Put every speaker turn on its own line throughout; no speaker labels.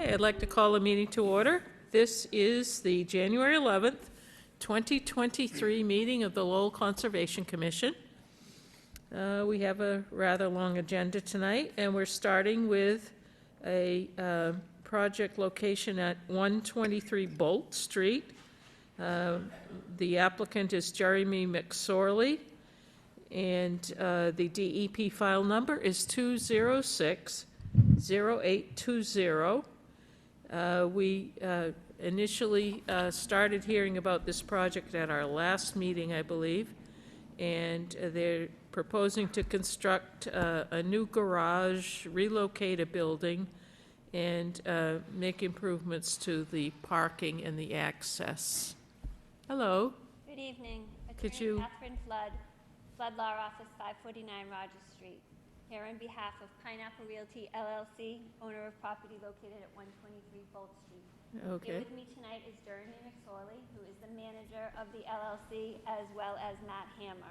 Okay, I'd like to call a meeting to order. This is the January 11th, 2023 meeting of the Lowell Conservation Commission. We have a rather long agenda tonight, and we're starting with a project location at 123 Bolt Street. The applicant is Jeremy McSorley, and the DEP file number is 206-0820. We initially started hearing about this project at our last meeting, I believe, and they're proposing to construct a new garage, relocate a building, and make improvements to the parking and the access. Hello.
Good evening.
Could
Attorney
you-
Catherine Flood, Flood Law Office, 549 Rogers Street. Here on behalf of Pineapple Realty LLC, owner of property located at 123 Bolt Street.
Okay.
Here with me tonight is Jeremy McSorley, who is the manager of the LLC, as well as Matt Hammer.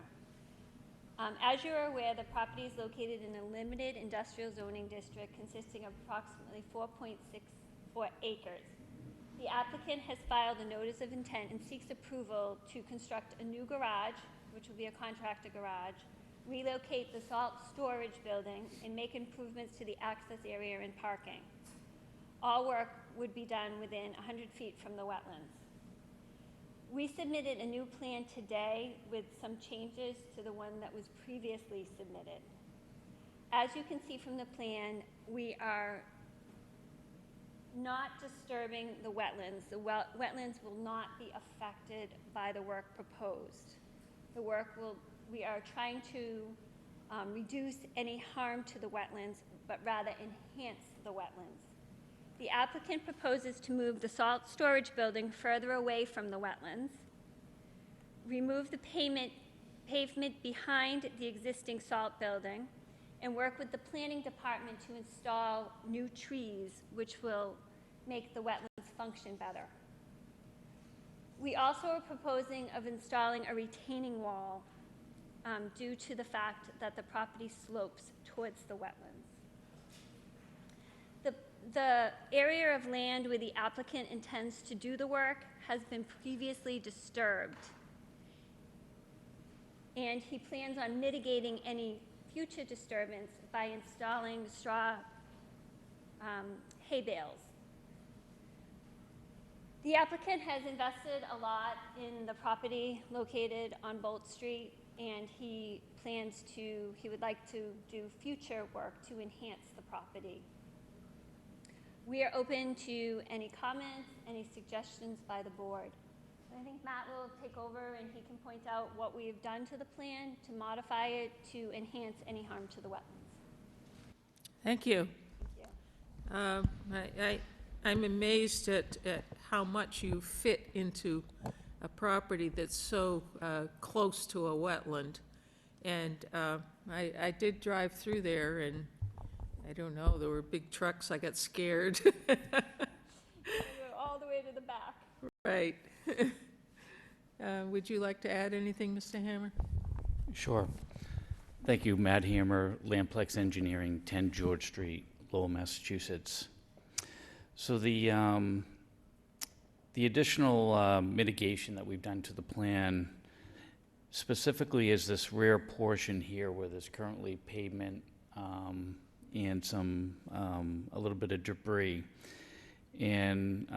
As you are aware, the property is located in a limited industrial zoning district consisting of approximately 4.64 acres. The applicant has filed a notice of intent and seeks approval to construct a new garage, which will be a contractor garage, relocate the salt storage building, and make improvements to the access area and parking. All work would be done within 100 feet from the wetlands. We submitted a new plan today with some changes to the one that was previously submitted. As you can see from the plan, we are not disturbing the wetlands. The wetlands will not be affected by the work proposed. We are trying to reduce any harm to the wetlands, but rather enhance the wetlands. The applicant proposes to move the salt storage building further away from the wetlands, remove the pavement behind the existing salt building, and work with the planning department to install new trees, which will make the wetlands function better. We also are proposing of installing a retaining wall due to the fact that the property slopes towards the wetlands. The area of land where the applicant intends to do the work has been previously disturbed, and he plans on mitigating any future disturbance by installing straw hay bales. The applicant has invested a lot in the property located on Bolt Street, and he would like to do future work to enhance the property. We are open to any comments, any suggestions by the board. I think Matt will take over and he can point out what we've done to the plan to modify it to enhance any harm to the wetlands.
Thank you.
Thank you.
I'm amazed at how much you fit into a property that's so close to a wetland. And I did drive through there, and I don't know, there were big trucks, I got scared.
We're all the way to the back.
Right. Would you like to add anything, Mr. Hammer?
Sure. Thank you, Matt Hammer, Lamplex Engineering, 10 George Street, Lowell, Massachusetts. So the additional mitigation that we've done to the plan specifically is this rear portion here where there's currently pavement and some a little bit of debris. And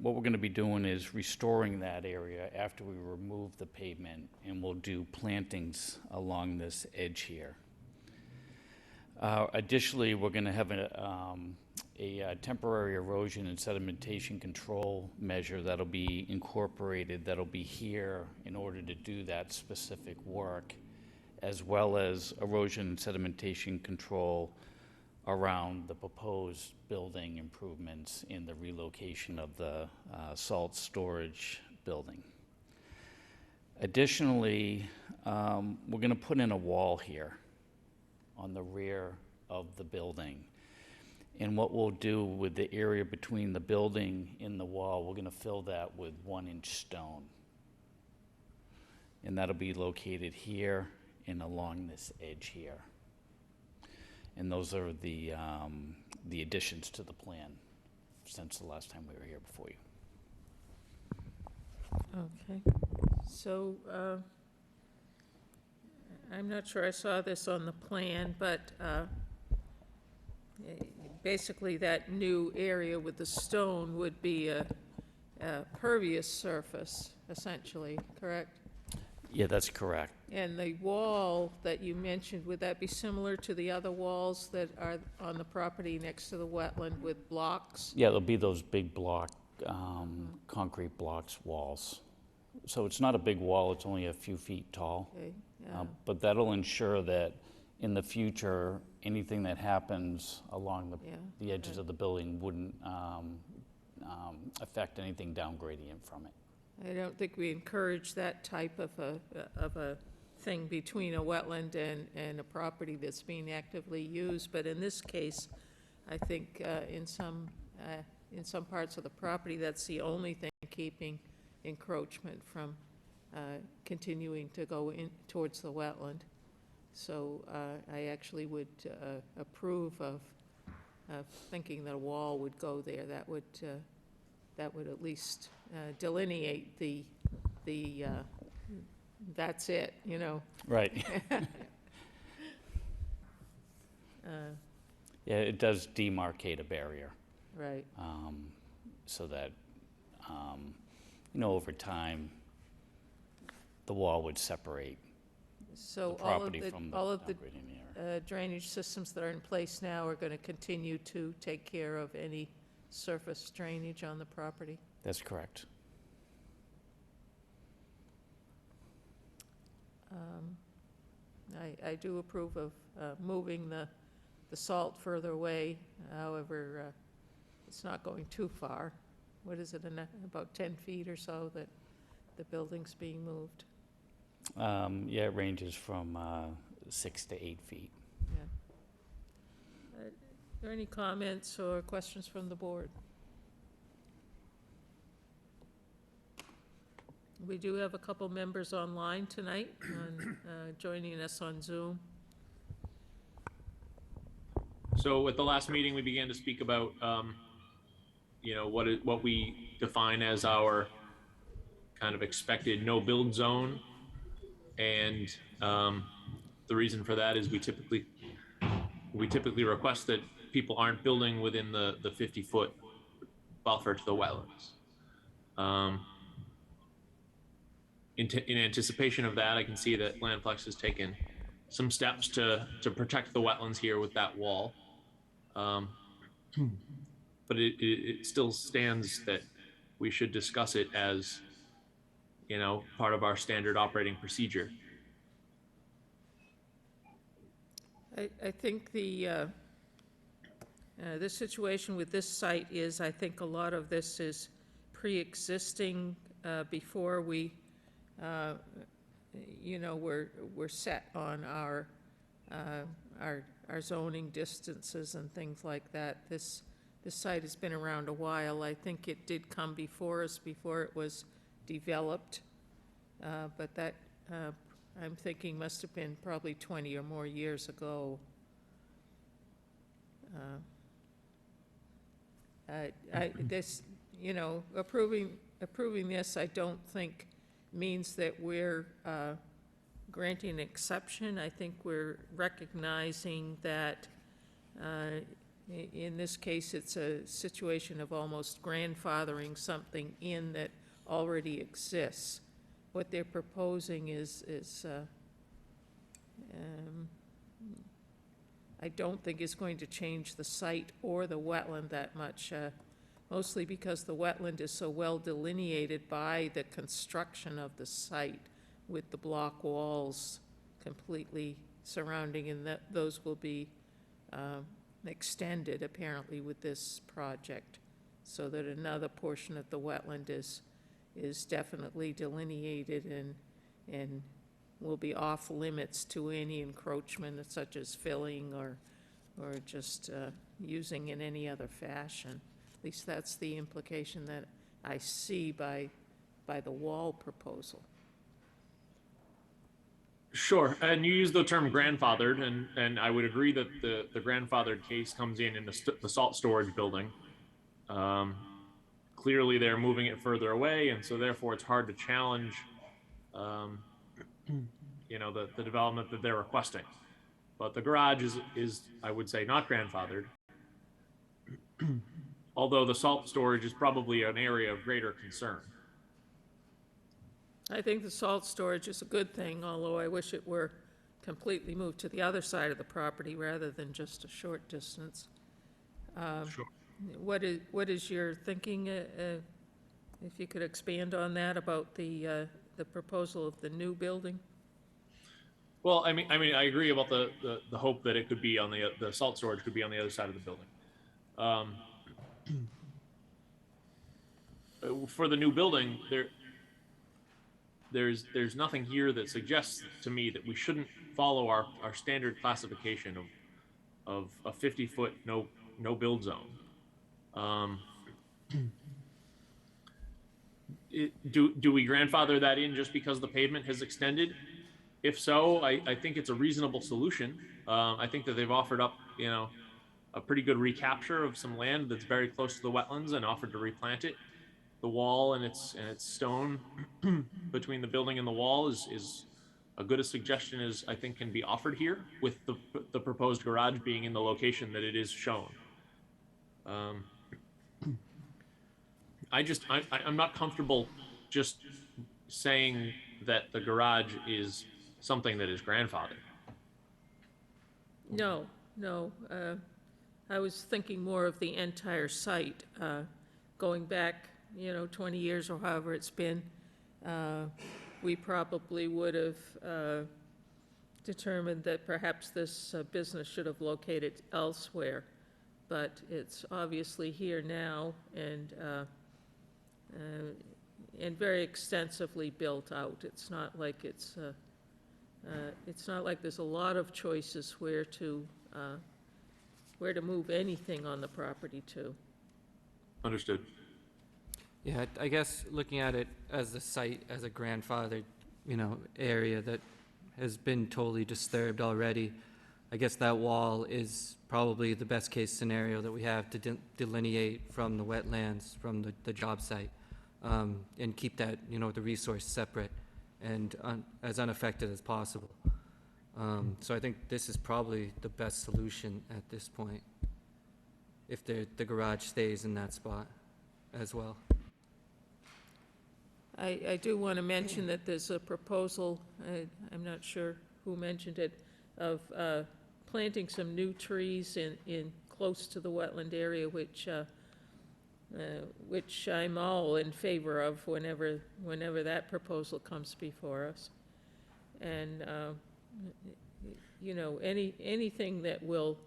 what we're going to be doing is restoring that area after we remove the pavement, and we'll do plantings along this edge here. Additionally, we're going to have a temporary erosion and sedimentation control measure that'll be incorporated, that'll be here in order to do that specific work, as well as erosion and sedimentation control around the proposed building improvements in the relocation of the salt storage building. Additionally, we're going to put in a wall here on the rear of the building. And what we'll do with the area between the building and the wall, we're going to fill that with 1-inch stone. And that'll be located here and along this edge here. And those are the additions to the plan. since the last time we were here before you.
Okay, so, I'm not sure I saw this on the plan, but, basically that new area with the stone would be a pervious surface, essentially, correct?
Yeah, that's correct.
And the wall that you mentioned, would that be similar to the other walls that are on the property next to the wetland with blocks?
Yeah, there'll be those big block, concrete blocks walls. So it's not a big wall, it's only a few feet tall.
Okay, yeah.
But that'll ensure that in the future, anything that happens along
Yeah,
the edges of the building wouldn't affect anything down gradient from it.
I don't think we encourage that type of a thing between a wetland and a property that's being actively used, but in this case, I think in some parts of the property, that's the only thing keeping encroachment from continuing to go in towards the wetland. So I actually would approve of thinking that a wall would go there. That would at least delineate the that's it, you know.
Right. Yeah, it does demarcate a barrier,
Right.
so that, over time, the wall would separate the
So all of
property
the,
from the
all of the
downgrading area.
drainage systems that are in place now are going to continue to take care of any surface drainage on the property?
That's correct.
I do approve of moving the salt further away. However, it's not going too far. What is it, about 10 feet or so that the building's being moved?
Yeah, it ranges from 6 to 8 feet.
Are there any comments or questions from the board? We do have a couple members online tonight, joining us on Zoom.
So at the last meeting, we began to speak about, what we define as our kind of expected no-build zone. And the reason for that is we typically request that people aren't building within the 50-foot buffer to the wetlands. In anticipation of that, I can see that Landflex has taken some steps to protect the wetlands here with that wall. But it still stands that we should discuss it as, part of our standard operating procedure.
I think the situation with this site is, I think a lot of this is pre-existing before we, we're set on our zoning distances and things like that. This site has been around a while. I think it did come before us before it was developed, but that, I'm thinking must have been probably 20 or more years ago. Approving this, I don't think means that we're granting an exception. I think we're recognizing that in this case, it's a situation of almost grandfathering something in that already exists. What they're proposing is I don't think is going to change the site or the wetland that much, mostly because the wetland is so well delineated by the construction of the site with the block walls completely surrounding, and that those will be extended apparently with this project, so that another portion of the wetland is definitely delineated and will be off limits to any encroachment such as filling or just using in any other fashion. At least that's the implication that I see by the wall proposal.
Sure, and you use the term grandfathered, and I would agree that the grandfathered case comes in the salt storage building. Um, Clearly, they're moving it further away, and so therefore it's hard to challenge, um, the development that they're requesting. But the garage is I would say, not grandfathered, although the salt storage is probably an area of greater concern.
I think the salt storage is a good thing, although I wish it were completely moved to the other side of the property rather than just a short distance.
Sure.
What is your thinking, if you could expand on that, about the proposal of the new building?
Well, I mean, I agree about the hope that it could be on the salt storage could be on the other side of the building. For the new building, there's nothing here that suggests to me that we shouldn't follow our standard classification of a 50-foot no build zone. Do we grandfather that in just because the pavement has extended? If so, I think it's a reasonable solution. I think that they've offered up, a pretty good recapture of some land that's very close to the wetlands and offered to replant it. The wall and its stone between the building and the wall is as good a suggestion as I think can be offered here, with the proposed garage being in the location that it is shown. I'm not comfortable just saying that the garage is something that is grandfathered.
No, I was thinking more of the entire site, going back, 20 years or however it's been. We probably would have determined that perhaps this business should have located elsewhere, but it's obviously here now and very extensively built out. It's not like there's a lot of choices where to move anything on the property to.
Understood.
Yeah, I guess looking at it as the site, as a grandfathered, area that has been totally disturbed already, I guess that wall is probably the best case scenario that we have to delineate from the wetlands, from the job site, and keep that, the resource separate and as unaffected as possible. So I think this is probably the best solution at this point, if the garage stays in that spot as well.
I do want to mention that there's a proposal, I'm not sure who mentioned it, of planting some new trees in close to the wetland area, which I'm all in favor of whenever that proposal comes before us. And, anything that will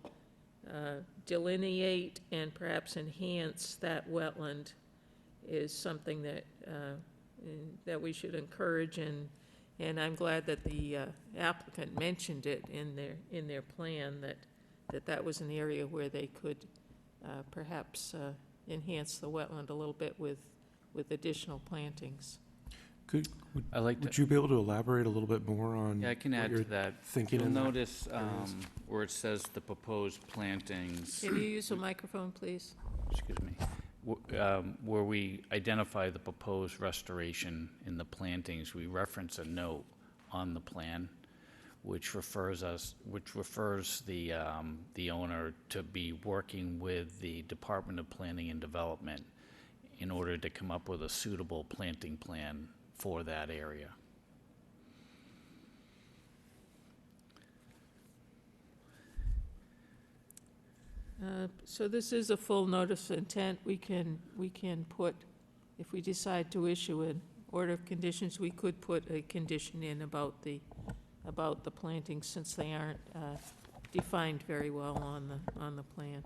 delineate and perhaps enhance that wetland is something that we should encourage, and I'm glad that the applicant mentioned it in their plan, that was an area where they could perhaps enhance the wetland a little bit with additional plantings.
Would
you be able to elaborate a little bit more on?
Yeah, I can
what
add
you're
to that.
thinking
You'll
in that
notice
areas?
where it says the proposed plantings,
Can you use a microphone, please?
excuse me, where we identify the proposed restoration in the plantings, we reference a note on the plan which refers the owner to be working with the Department of Planning and Development in order to come up with a suitable planting plan for that area.
So this is a full notice of intent. We can put, if we decide to issue an order of conditions, we could put a condition in about the plantings, since they aren't defined very well on the plan.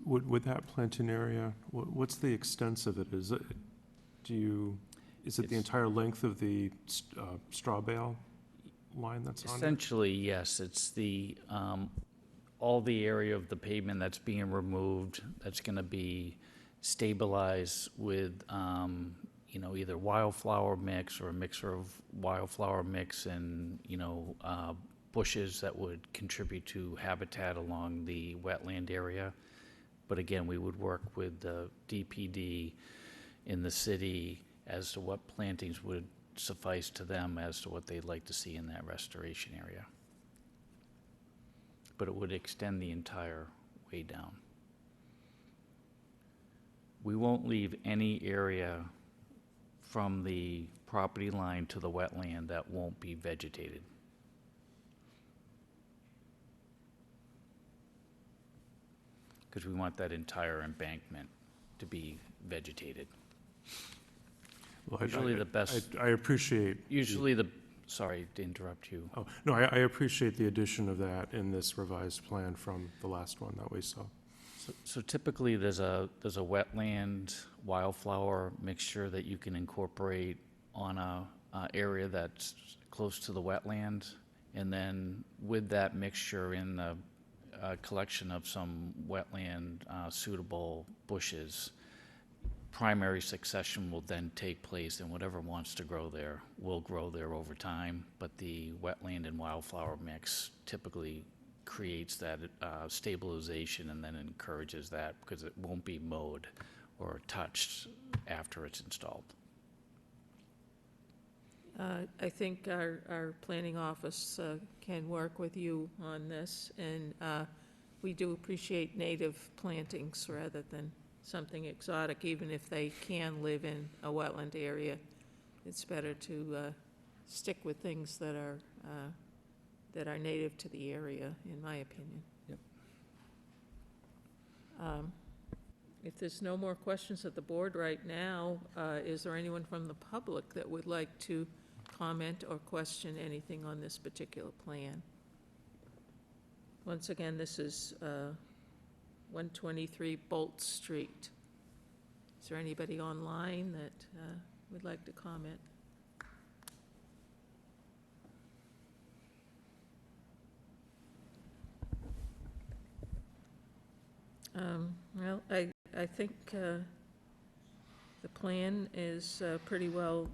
Would that planting area, what's the extent of it? Is it the
It's-
entire length of the straw bale line that's on it?
Essentially, yes, it's all the area of the pavement that's being removed, that's gonna be stabilized with, either wildflower mix or a mixture of wildflower mix and, bushes that would contribute to habitat along the wetland area. But again, we would work with the DPD in the city as to what plantings would suffice to them as to what they'd like to see in that restoration area. But it would extend the entire way down. We won't leave any area from the property line to the wetland that won't be vegetated. Because we want that entire embankment to be vegetated.
Well,
Usually the best-
I appreciate.
Usually sorry to interrupt you.
Oh, no, I appreciate the addition of that in this revised plan from the last one that we saw.
So typically, there's a wetland wildflower mixture that you can incorporate on a area that's close to the wetland. And then with that mixture in the collection of some wetland suitable bushes, primary succession will then take place, and whatever wants to grow there will grow there over time. But the wetland and wildflower mix typically creates that stabilization and then encourages that, because it won't be mowed or touched after it's installed.
I think our planning office can work with you on this, and we do appreciate native plantings rather than something exotic, even if they can live in a wetland area. It's better to stick with things that are native to the area, in my opinion.
Yep.
If there's no more questions at the board right now, is there anyone from the public that would like to comment or question anything on this particular plan? Once again, this is 123 Bolt Street. Is there anybody online that would like to comment? Well, I think the plan is pretty well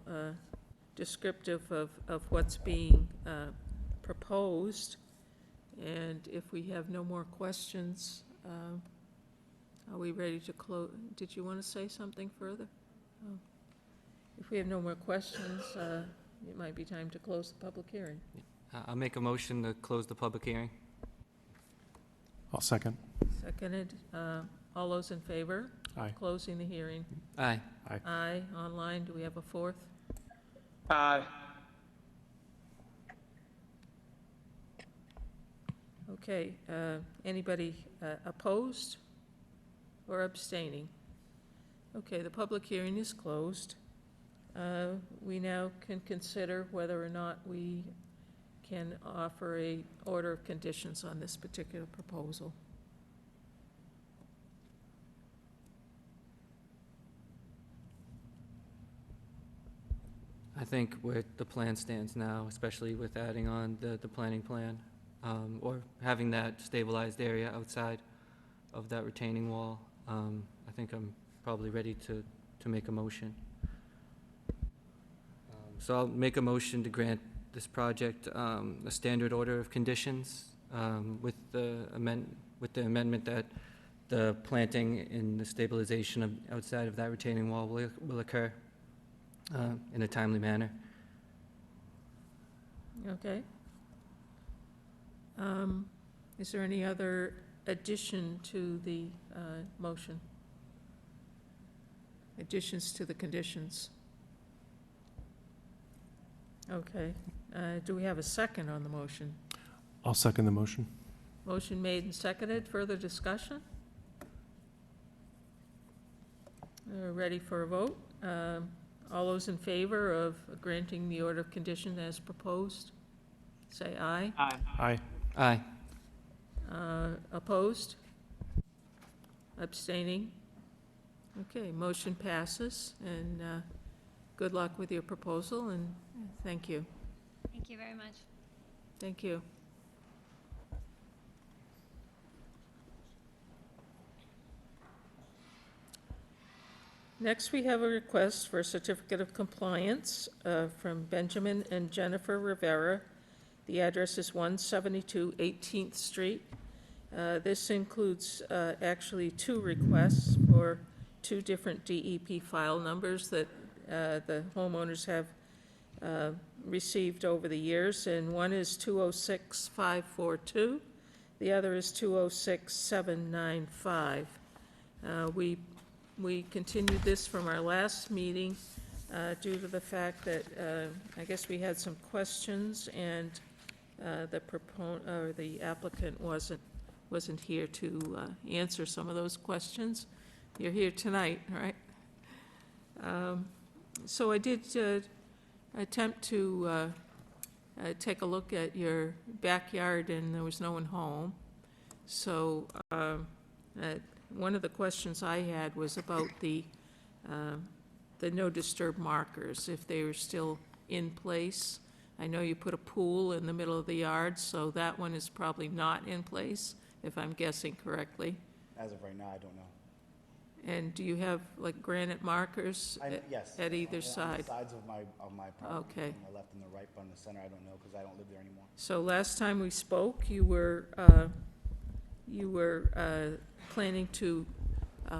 descriptive of what's being proposed. And if we have no more questions, are we ready to close? Did you want to say something further? Oh. If we have no more questions, it might be time to close the public hearing.
I'll make a motion to close the public hearing.
I'll second.
Seconded. All those in favor?
Aye.
Closing the hearing.
Aye.
Aye. Online, do we have a fourth?
Aye.
Okay, anybody opposed or abstaining? Okay, the public hearing is closed. We now can consider whether or not we can offer a order of conditions on this particular proposal.
I think where the plan stands now, especially with adding on the planning plan, or having that stabilized area outside of that retaining wall, I think I'm probably ready to make a motion. So I'll make a motion to grant this project a standard order of conditions with the amendment that the planting and the stabilization of outside of that retaining wall will occur in a timely manner.
Okay. Is there any other addition to the motion? Additions to the conditions? Okay. Do we have a second on the motion?
I'll second the motion.
Motion made and seconded. Further discussion? Ready for a vote? All those in favor of granting the order of condition as proposed, say aye.
Aye.
Aye.
Aye.
Opposed? Abstaining? Okay, motion passes, and good luck with your proposal, and thank you.
Thank you very much.
Thank you. Next, we have a request for a certificate of compliance from Benjamin and Jennifer Rivera. The address is 172 18th Street, This includes actually two requests for two different DEP file numbers that the homeowners have received over the years, and one is 206542, the other is 206795. We continued this from our last meeting due to the fact that I guess we had some questions, and the applicant wasn't here to answer some of those questions. You're here tonight, right? So I did attempt to take a look at your backyard, and there was no one home. So one of the questions I had was about the no disturb markers, if they were still in place. I know you put a pool in the middle of the yard, so that one is probably not in place, if I'm guessing correctly.
As of right now, I don't know.
And do you have like granite markers
Yes.
at either
On
side?
the sides of my property.
Okay.
On the left and the right, but on the center, I don't know, because I don't live there anymore.
So last time we spoke, you were planning to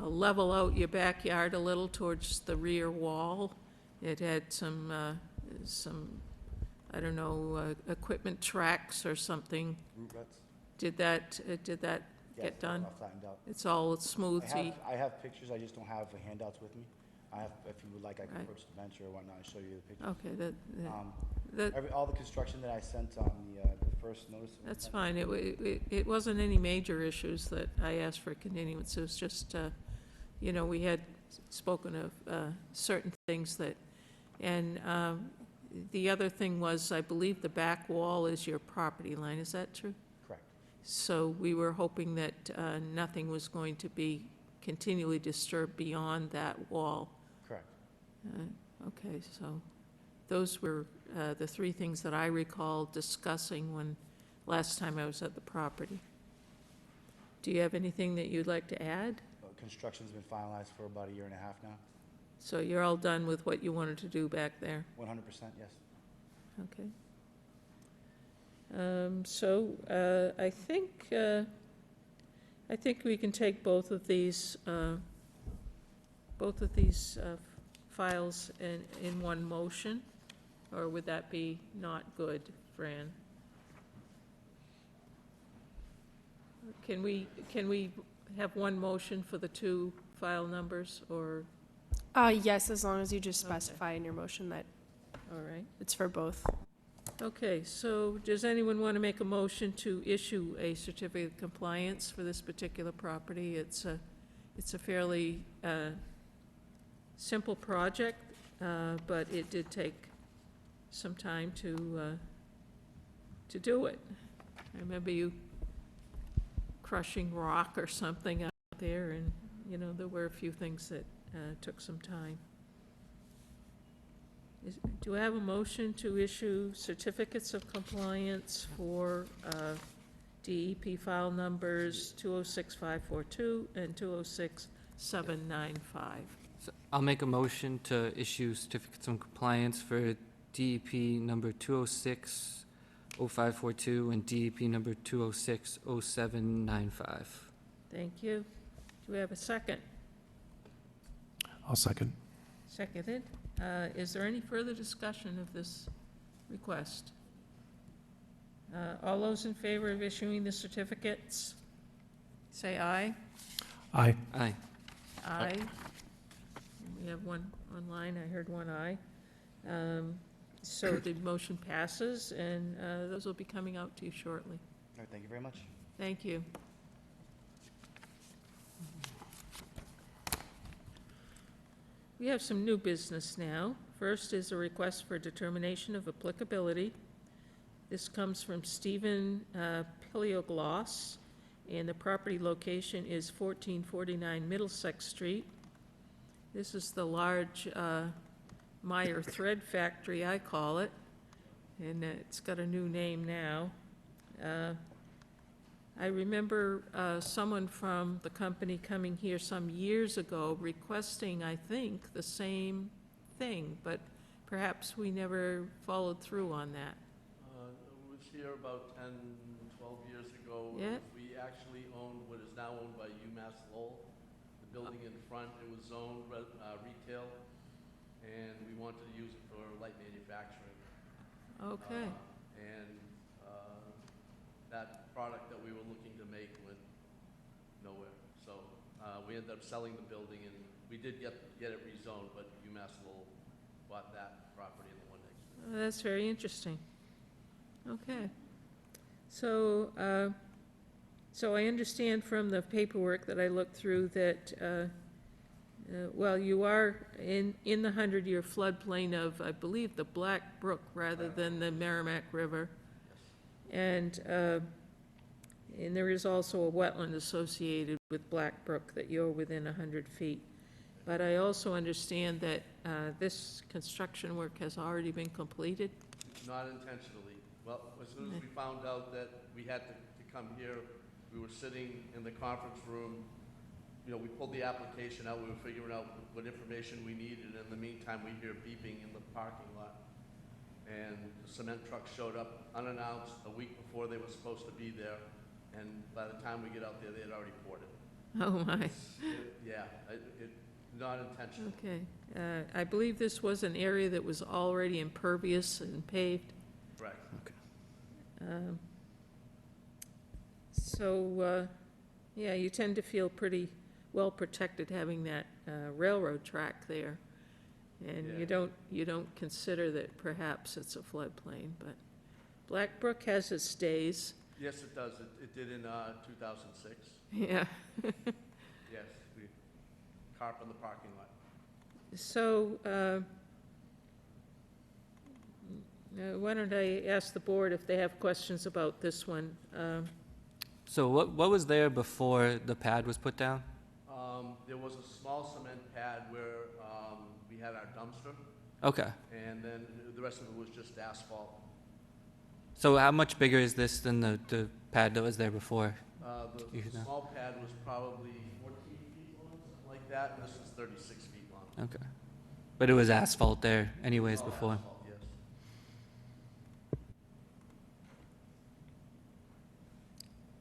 level out your backyard a little towards the rear wall. It had some, I don't know, equipment tracks or something.
Root ruts?
Did that
Yes,
get done?
all flattened out.
It's all smooth,
I have pictures, I just don't have the handouts with me. I have, if you would like, I can
Right.
approach the bench or whatnot and show you the pictures.
okay,
Um,
that,
all the construction that I sent on the first notice. of
that's
intent-
fine. It wasn't any major issues that I asked for continuance. It was just, we had spoken of certain things that, and the other thing was, I believe the back wall is your property line. Is that true?
Correct.
So we were hoping that nothing was going to be continually disturbed beyond that wall.
Correct.
Okay, so those were the three things that I recall discussing when, last time I was at the property. Do you have anything that you'd like to add?
Construction's been finalized for about a year and a half now.
So you're all done with what you wanted to do back there?
100%, yes.
Okay. I think we can take both of these files in one motion, or would that be not good, Fran? Can we have one motion for the two file numbers, or,
Yes, as long as you just
Okay.
specify in your motion that
all right?
it's for both.
Okay, so does anyone want to make a motion to issue a certificate of compliance for this particular property? It's a fairly simple project, but it did take some time to do it. I remember you crushing rock or something out there, and, there were a few things that took some time. Do I have a motion to issue certificates of compliance for DEP file numbers 206542 and 206795?
So I'll make a motion to issue certificates of compliance for DEP number 206-0542 and DEP number 206-0795.
Thank you. Do we have a second?
I'll second.
Seconded. Is there any further discussion of this request? All those in favor of issuing the certificates, say aye.
Aye.
Aye.
Aye. We have one online, I heard one aye. So the motion passes, and those will be coming out to you shortly.
All right, thank you very much.
Thank you. We have some new business now. First is a request for determination of applicability. This comes from Stephen Piliogloss, and the property location is 1449 Middlesex Street. This is the large Meyer Thread Factory, I call it, and it's got a new name now. I remember someone from the company coming here some years ago requesting, I think, the same thing, but perhaps we never followed through on that.
It was here about 10, 12 years ago.
Yeah.
We actually owned what is now owned by UMass Lowell. The building in front, it was zoned retail, and we wanted to use it for light manufacturing.
Okay,
And that product that we were looking to make went nowhere. So we ended up selling the building, and we did get it rezoned, but UMass Lowell bought that property and the one next to it.
that's very interesting. Okay. So, so I understand from the paperwork that I looked through that, well, you are in the 100-year floodplain of, I believe, the Black Brook rather than the Merrimack River. And there is also a wetland associated with Black Brook that you're within 100 feet. But I also understand that this construction work has already been completed.
Not intentionally. Well, as soon as we found out that we had to come here, we were sitting in the conference room. You know, we pulled the application out, we were figuring out what information we needed, and in the meantime, we hear beeping in the parking lot. And the cement truck showed up unannounced a week before they were supposed to be there, and by the time we get out there, they had already poured it.
Oh, my.
Not intentional.
Okay. I believe this was an area that was already impervious and paved.
Correct.
So, yeah, you tend to feel pretty well protected having that railroad track there. And
Yeah.
you don't consider that perhaps it's a floodplain, but Black Brook has its days.
Yes, it does. It did in 2006.
Yeah.
Yes, we carp in the parking lot.
So, why don't I ask the board if they have questions about this one?
So what was there before the pad was put down?
There was a small cement pad where we had our dumpster,
Okay.
and then the rest of it was just asphalt.
So how much bigger is this than the pad that was there before?
The
You know.
small pad was probably 14 feet long, something like that, and this was 36 feet long.
Okay. But it was asphalt there anyways
All
before?
asphalt, yes.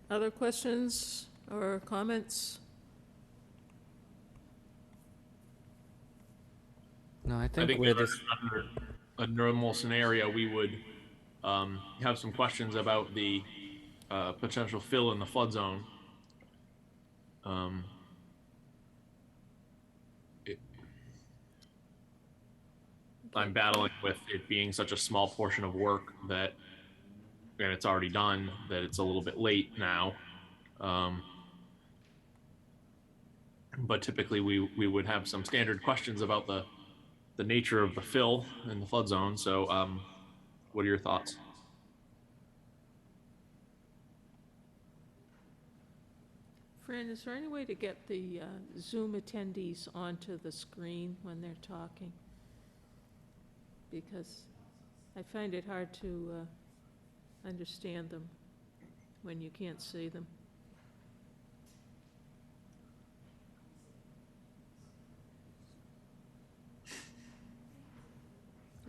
Other questions or comments?
No, I
I
think
think
where
under
this,
a normal scenario, we would have some questions about the potential fill in the flood zone. it- I'm battling with it being such a small portion of work that, and it's already done, that it's a little bit late now. But typically, we would have some standard questions about the nature of the fill in the flood zone. So, what are your thoughts?
Fran, is there any way to get the Zoom attendees onto the screen when they're talking? Because I find it hard to understand them when you can't see them.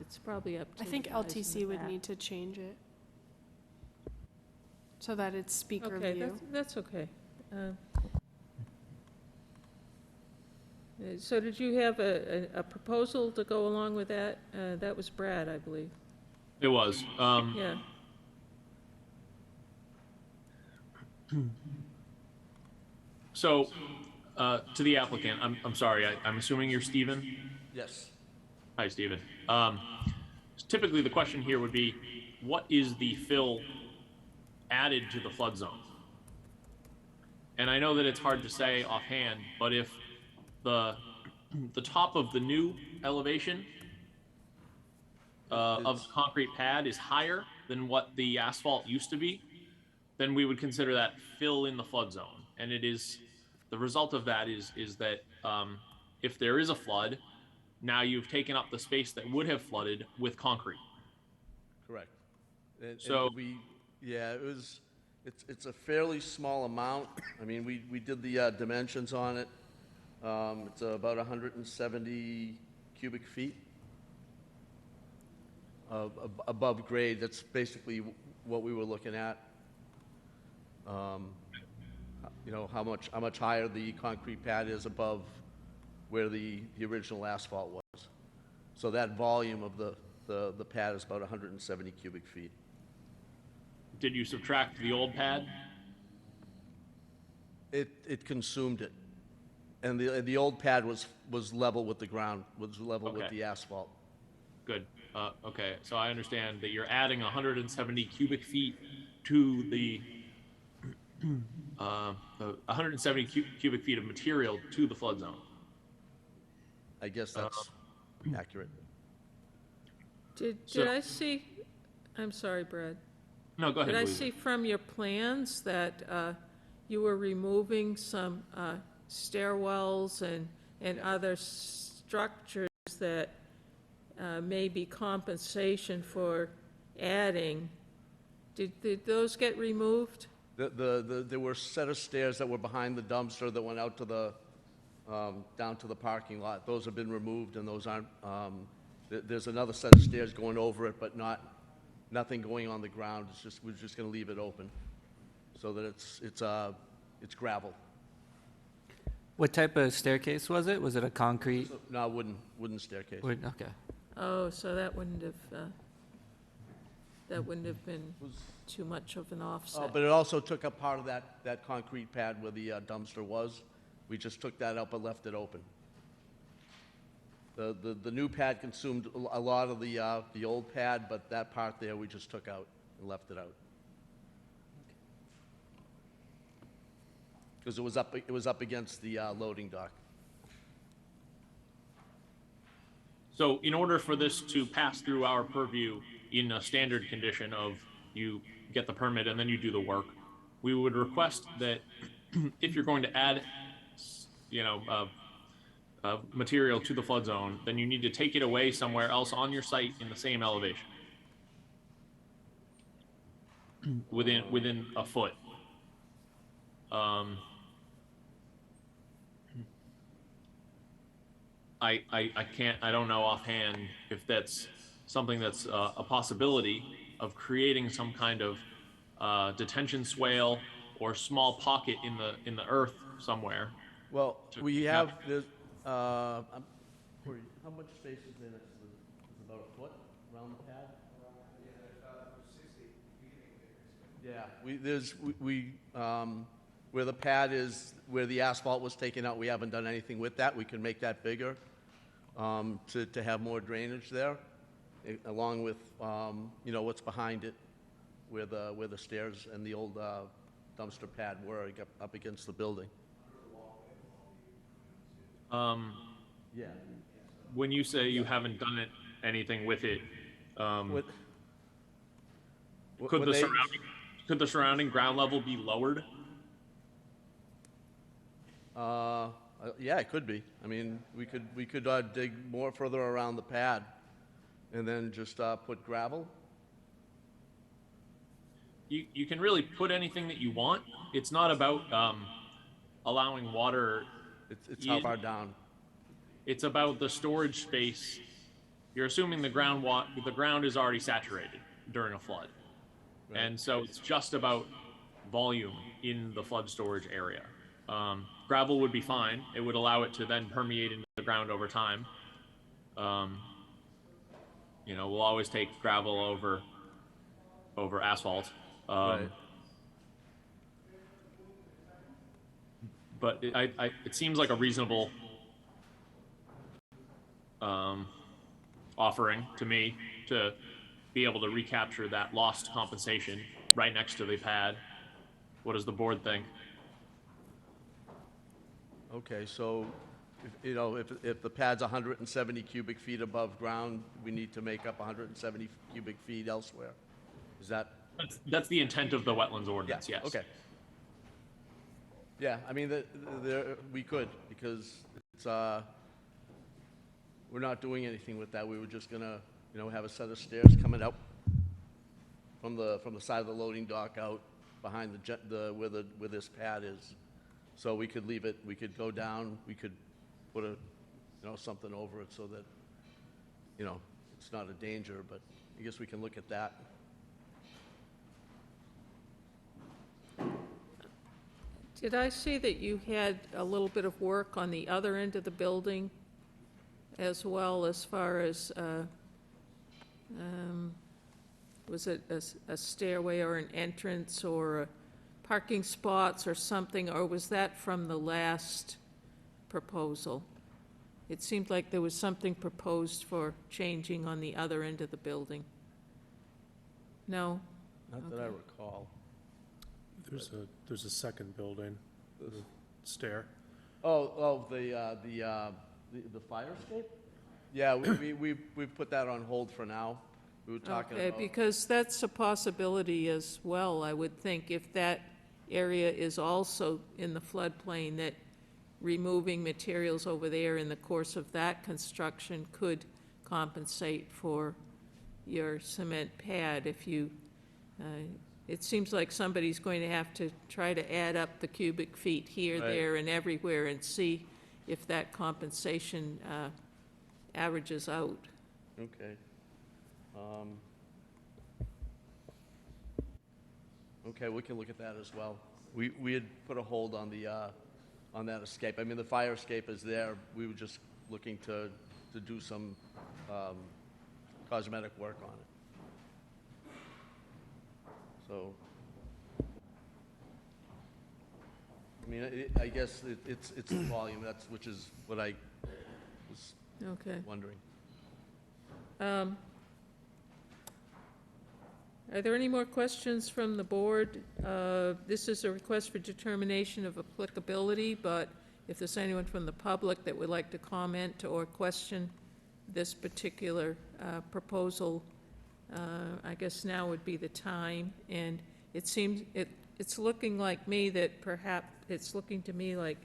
It's probably up to
I think
the guys in the
LTC would
back.
need to change it so that it's speaker
Okay,
view.
that's okay. So did you have a proposal to go along with that? That was Brad, I believe.
It was.
Yeah.
So, to the applicant, I'm sorry, I'm assuming you're Stephen?
Yes.
Hi, Stephen. Typically, the question here would be, what is the fill added to the flood zone? And I know that it's hard to say offhand, but if the top of the new elevation of the concrete pad is higher than what the asphalt used to be, then we would consider that fill in the flood zone. And it is, the result of that is that if there is a flood, now you've taken up the space that would have flooded with concrete.
Correct. And
So-
it's a fairly small amount. I mean, we did the dimensions on it. It's about 170 cubic feet of above grade. That's basically what we were looking at. you know, how much higher the concrete pad is above where the original asphalt was. So that volume of the pad is about 170 cubic feet.
Did you subtract the old pad?
It consumed it. And the old pad was level with the ground, was level with
Okay.
the asphalt.
Good. Okay, so I understand that you're adding 170 cubic feet to the 170 cubic feet of material to the flood zone.
I guess that's accurate.
Did
So-
I see, I'm sorry, Brad.
No, go ahead,
Did I
Louisa.
see from your plans that you were removing some stairwells and other structures that may be compensation for adding? Did those get removed?
There were a set of stairs that were behind the dumpster that went out to the, down to the parking lot. Those have been removed, and those aren't, there's another set of stairs going over it, but nothing going on the ground. It's just, we're just gonna leave it open, so that it's gravel.
What type of staircase was it? Was it a concrete?
So, no, wooden staircase.
Okay.
Oh, so that wouldn't have been too much of an offset.
But it also took up part of that concrete pad where the dumpster was. We just took that up and left it open. The new pad consumed a lot of the old pad, but that part there we just took out and left it out. Because it was up against the loading dock.
So in order for this to pass through our purview in a standard condition of you get the permit and then you do the work, we would request that if you're going to add, material to the flood zone, then you need to take it away somewhere else on your site in the same elevation. Within a foot. I don't know offhand if that's something that's a possibility of creating some kind of detention swale or small pocket in the earth somewhere.
Well, we have, there's, how much space is there next to is about a foot around the pad? Yeah, where the pad is, where the asphalt was taken out, we haven't done anything with that. We can make that bigger, to have more drainage there, along with, what's behind it, where the stairs and the old dumpster pad were up against the building. Yeah.
When you say you haven't done anything with it,
What-
could
what
the
they-
surrounding ground level be lowered?
Yeah, it could be. I mean, we could dig more further around the pad and then just put gravel.
You can really put anything that you want. It's not about allowing water.
It's how far down?
It's about the storage space. You're assuming the ground is already saturated during a flood.
Right.
And so it's just about volume in the flood storage area. Gravel would be fine. It would allow it to then permeate into the ground over time. We'll always take gravel over asphalt.
Right.
But it seems like a reasonable offering to me to be able to recapture that lost compensation right next to the pad. What does the board think?
Okay, so, if the pad's 170 cubic feet above ground, we need to make up 170 cubic feet elsewhere. Is that?
That's the intent of the wetlands ordinance, yes.
Okay. Yeah, I mean, we could, because it's, we're not doing anything with that. We were just gonna, have a set of stairs coming up from the side of the loading dock out behind where this pad is. So we could leave it, we could go down, we could put something over it so that, it's not a danger, but I guess we can look at that.
Did I see that you had a little bit of work on the other end of the building as well, as far as, was it a stairway or an entrance or parking spots or something, or was that from the last proposal? It seemed like there was something proposed for changing on the other end of the building. No?
Not that I
Okay.
recall.
There's a second building, the stair.
The fire escape? Yeah, we've put that on hold for now. We were talking
Okay,
about.
because that's a possibility as well, I would think, if that area is also in the floodplain, that removing materials over there in the course of that construction could compensate for your cement pad if you, it seems like somebody's going to have to try to add up the cubic feet here,
Right.
there, and everywhere and see if that compensation averages out.
Okay. Okay, we can look at that as well. We had put a hold on on that escape. I mean, the fire escape is there. We were just looking to do some cosmetic work on it. So, I mean, I guess it's the volume, which is what I was
Okay.
wondering.
Are there any more questions from the board? This is a request for determination of applicability, but if there's anyone from the public that would like to comment or question this particular proposal, I guess now would be the time. And it seems, it's looking like me that perhaps, it's looking to me like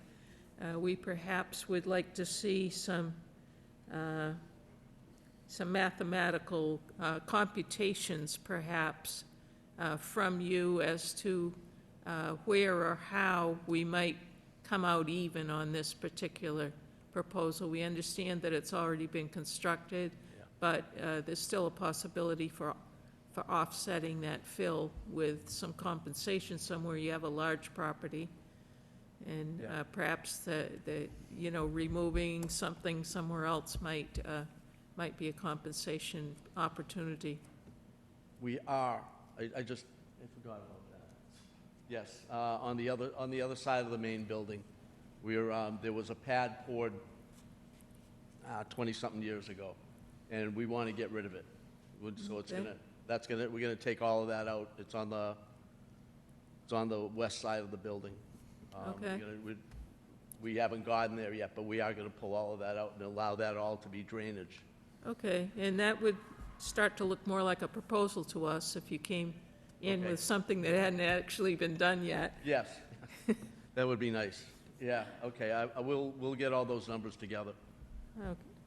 we perhaps would like to see some mathematical computations, perhaps, from you as to where or how we might come out even on this particular proposal. We understand that it's already been constructed, but there's still a possibility for offsetting that fill with some compensation somewhere you have a large property. And
Yeah.
perhaps removing something somewhere else might be a compensation opportunity.
We are, I forgot about that. Yes, on the other side of the main building, there was a pad poured 20-something years ago, and we want to get rid of it. So we're gonna take all of that out. It's on the west side of the building.
Okay.
We haven't gotten there yet, but we are gonna pull all of that out and allow that all to be drainage.
Okay, and that would start to look more like a proposal to us if you came in
Okay.
with something that hadn't actually been done yet.
Yes, that would be nice. Yeah, okay, we'll get all those numbers together.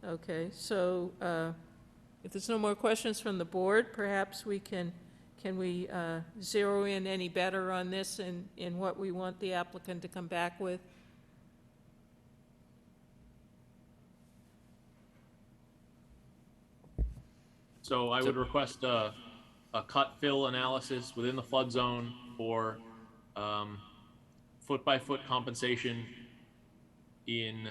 Okay, so if there's no more questions from the board, perhaps can we zero in any better on this in what we want the applicant to come back with?
So I would request a cut fill analysis within the flood zone for foot-by-foot compensation in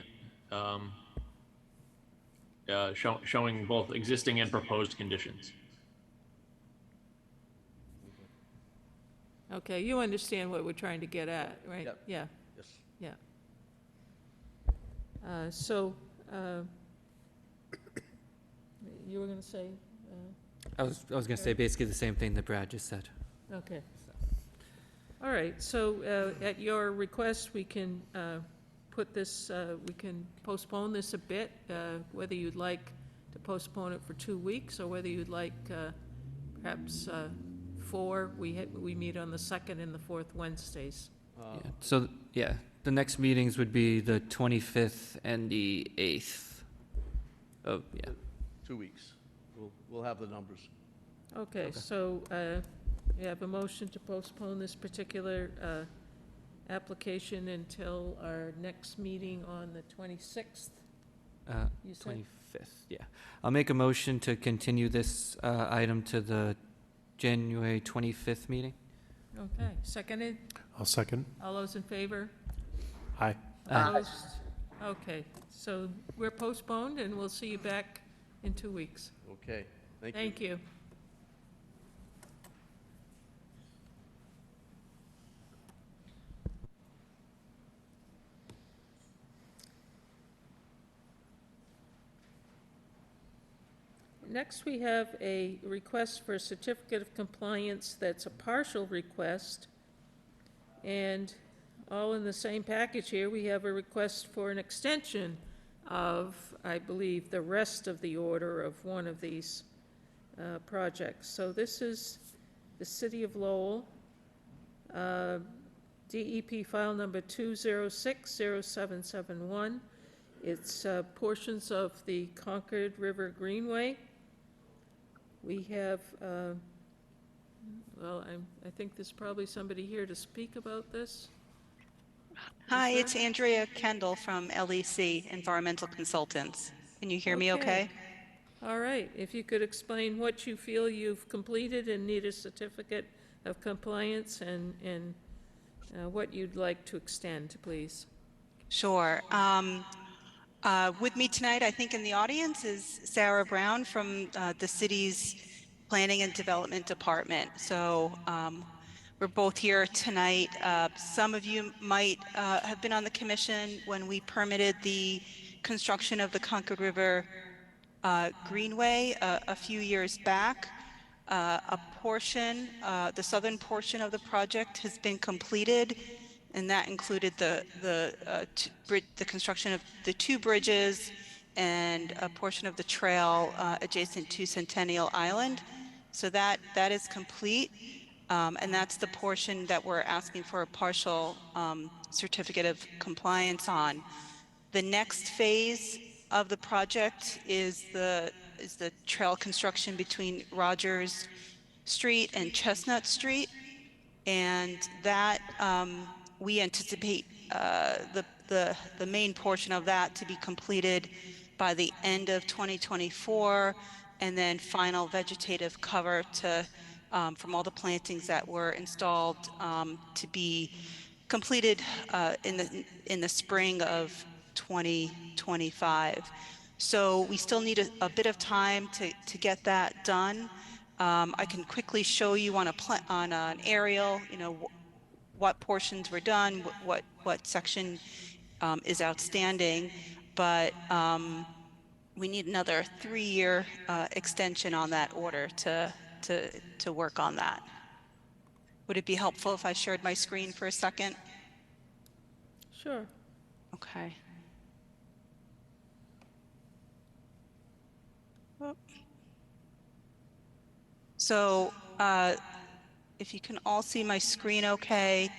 showing both existing and proposed conditions.
Okay, you understand what we're trying to get at, right?
Yep.
Yeah,
Yes.
yeah. You were going to say,
I was gonna say basically the same thing that Brad just said.
okay. All right, so at your request, we can put this, we can postpone this a bit, whether you'd like to postpone it for 2 weeks, or whether you'd like perhaps 4. We meet on the second and the fourth Wednesdays.
Yeah. So, yeah, the next meetings would be the 25th and the 8th of, yeah.
2 weeks. We'll have the numbers.
Okay, so we have a motion to postpone this particular application until our next meeting on the 26th, you said?
25th, yeah. I'll make a motion to continue this item to the January 25th meeting.
Okay, seconded?
I'll second.
All those in favor?
Aye.
Opposed? Okay, so we're postponed, and we'll see you back in 2 weeks.
Okay, thank you.
Thank you. Next, we have a request for a certificate of compliance that's a partial request. And all in the same package here, we have a request for an extension of, I believe, the rest of the order of one of these projects. So this is the City of Lowell, DEP file number 2060771. It's portions of the Concord River Greenway. We have, well, I think there's probably somebody here to speak about this.
Hi, it's Andrea Kendall from LEC Environmental Consultants. Can you hear me okay?
All right, if you could explain what you feel you've completed and need a certificate of compliance, and what you'd like to extend, please.
Sure. With me tonight, I think in the audience, is Sarah Brown from the city's Planning and Development Department. So we're both here tonight. Some of you might have been on the commission when we permitted the construction of the Concord River Greenway a few years back. A portion, the southern portion of the project has been completed, and that included the construction of the 2 bridges and a portion of the trail adjacent to Centennial Island. So that is complete, and that's the portion that we're asking for a partial certificate of compliance on. The next phase of the project is the trail construction between Rogers Street and Chestnut Street, and that we anticipate the main portion of that to be completed by the end of 2024, and then final vegetative cover to from all the plantings that were installed to be completed in the spring of 2025. So we still need a bit of time to get that done. I can quickly show you on an aerial, what portions were done, what section is outstanding, but we need another 3-year extension on that order to work on that. Would it be helpful if I shared my screen for a second?
Sure.
Okay. So if you can all see my screen okay,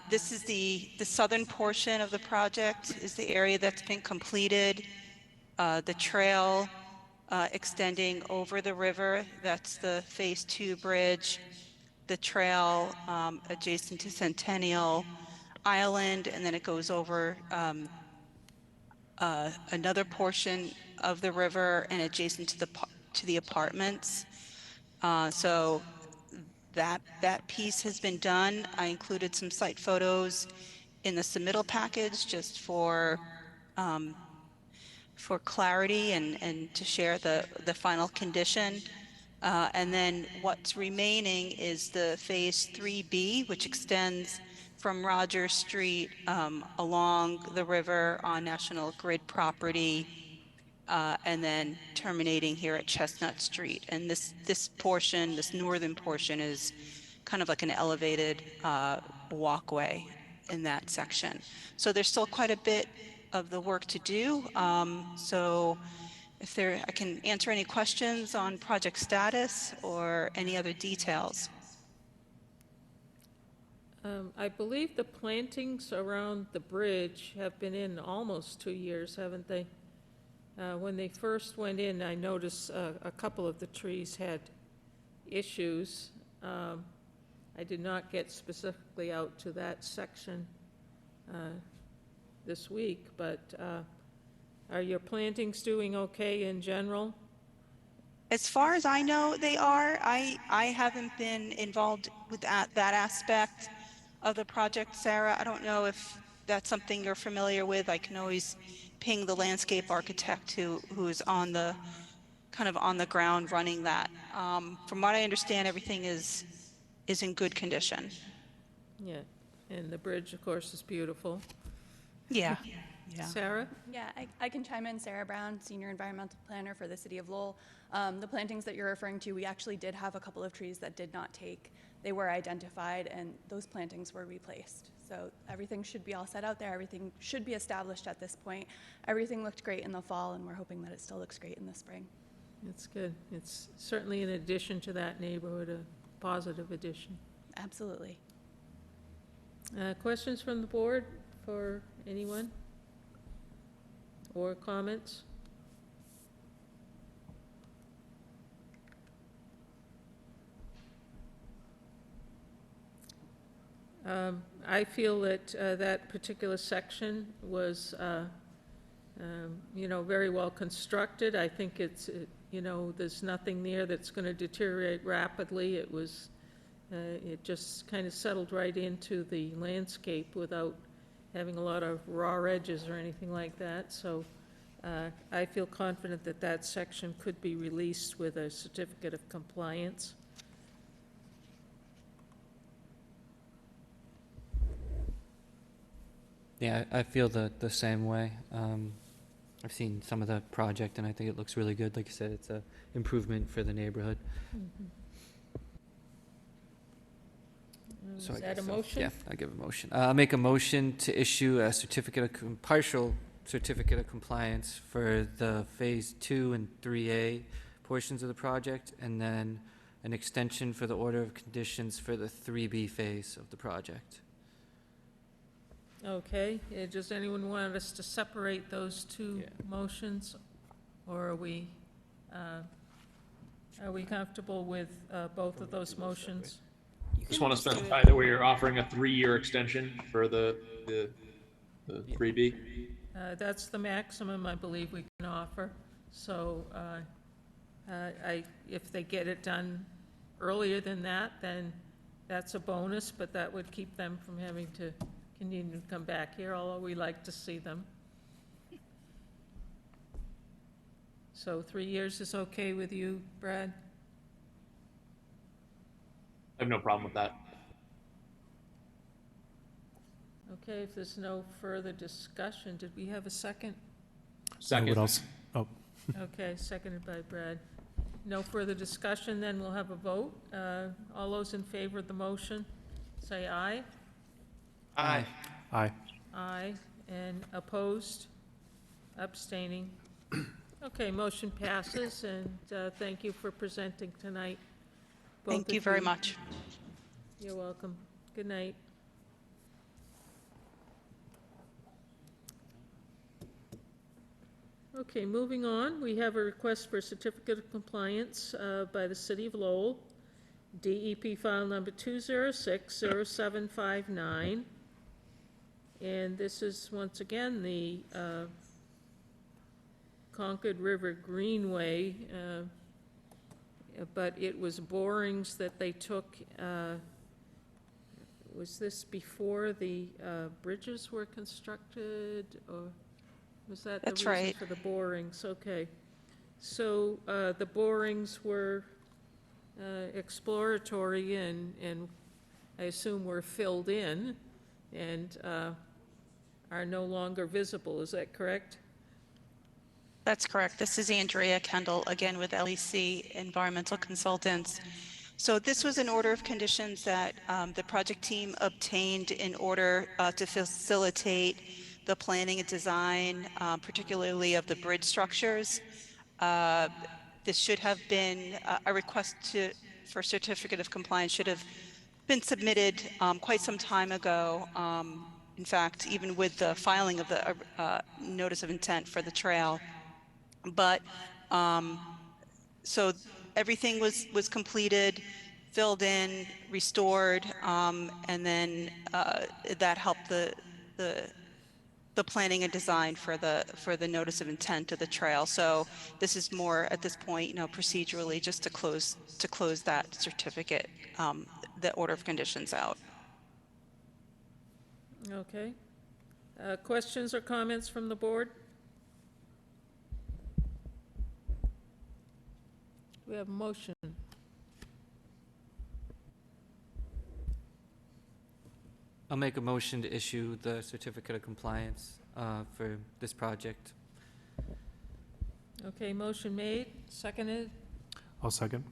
this is the southern portion of the project, is the area that's been completed. The trail extending over the river, that's the Phase 2 bridge. The trail adjacent to Centennial Island, and then it goes over another portion of the river and adjacent to the apartments. So that piece has been done. I included some site photos in the submittal package just for clarity and to share the final condition. And then what's remaining is the Phase 3B, which extends from Rogers Street along the river on National Grid property, and then terminating here at Chestnut Street. And this portion, this northern portion, is kind of like an elevated walkway in that section. So there's still quite a bit of the work to do. So if I can answer any questions on project status or any other details.
I believe the plantings around the bridge have been in almost 2 years, haven't they? When they first went in, I noticed a couple of the trees had issues. I did not get specifically out to that section this week, but are your plantings doing okay in general?
As far as I know, they are. I haven't been involved with that aspect. of the project, Sarah. I don't know if that's something you're familiar with. I can always ping the landscape architect who's on the, kind of on the ground running that. From what I understand, everything is in good condition.
Yeah, and the bridge, of course, is beautiful.
Yeah. Yeah.
Sarah?
Yeah, I can chime in. Sarah Brown, Senior Environmental Planner for the City of Lowell. The plantings that you're referring to, we actually did have a couple of trees that did not take. They were identified, and those plantings were replaced. So everything should be all set out there. Everything should be established at this point. Everything looked great in the fall, and we're hoping that it still looks great in the spring.
It's good. It's certainly an addition to that neighborhood, a positive addition.
Absolutely.
Questions from the board for anyone? Or comments? I feel that that particular section was, you know, very well constructed. I think you know, there's nothing there that's going to deteriorate rapidly. It was, it just kind of settled right into the landscape without having a lot of raw edges or anything like that. So I feel confident that that section could be released with a certificate of compliance.
Yeah, I feel the same way. I've seen some of the project, and I think it looks really good. Like you said, it's a improvement for the neighborhood. So I
Is that a
guess,
motion?
Yeah, I'll give a motion. I'll make a motion to issue a partial certificate of compliance for the Phase 2 and 3A portions of the project, and then an extension for the order of conditions for the 3B phase of the project.
Okay, does anyone want us to separate those two
Yeah.
motions? Or are we comfortable with both of those motions?
Just want to specify that we are offering a 3-year extension for the 3B.
That's the maximum I believe we can offer. So if they get it done earlier than that, then that's a bonus, but that would keep them from having to continue to come back here, although we like to see them. So 3 years is okay with you, Brad?
I have no problem with that.
Okay, if there's no further discussion, did we have a second?
Second.
What else? Oh,
Okay, seconded by Brad. No further discussion, then we'll have a vote. All those in favor of the motion, say aye.
Aye.
aye.
Aye. And opposed? Abstaining? Okay, motion passes, and thank you for presenting tonight. both
Thank
of
you very much.
You're welcome. Good night. Okay, moving on, we have a request for a certificate of compliance by the City of Lowell, DEP file number 2060759. And this is, once again, the Concord River Greenway, but it was borings that they took, was this before the bridges were constructed, or was that the
That's
reason
right.
for the borings? Okay. So the borings were exploratory and I assume were filled in and are no longer visible, is that correct?
That's correct. This is Andrea Kendall, again with LEC Environmental Consultants. So this was an order of conditions that the project team obtained in order to facilitate the planning and design, particularly of the bridge structures. This should have been a request for certificate of compliance should have been submitted quite some time ago. In fact, even with the filing of the notice of intent for the trail. But so everything was completed, filled in, restored, and then that helped the planning and design for the notice of intent of the trail. So this is more at this point, procedurally, just to close that certificate, the order of conditions out.
Okay. Questions or comments from the board? We have a motion.
I'll make a motion to issue the certificate of compliance for this project.
Okay, motion made, seconded.
I'll second.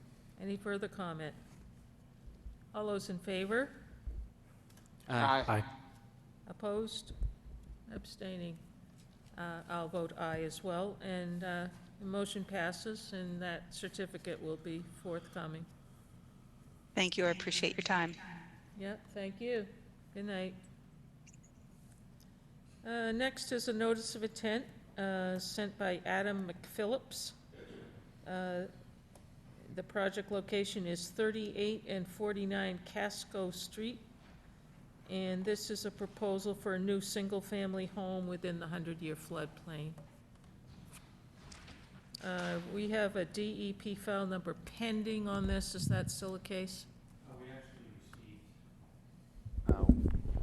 Any further comment? All those in favor?
Aye.
Aye.
Opposed? Abstaining? I'll vote aye as well, and the motion passes, and that certificate will be forthcoming.
Thank you, I appreciate your time.
Yep, thank you. Good night. Next is a notice of intent sent by Adam McPhillips. The project location is 38 and 49 Casco Street, and this is a proposal for a new single-family home within the 100-year floodplain. We have a DEP file number pending on this. Is that still the case?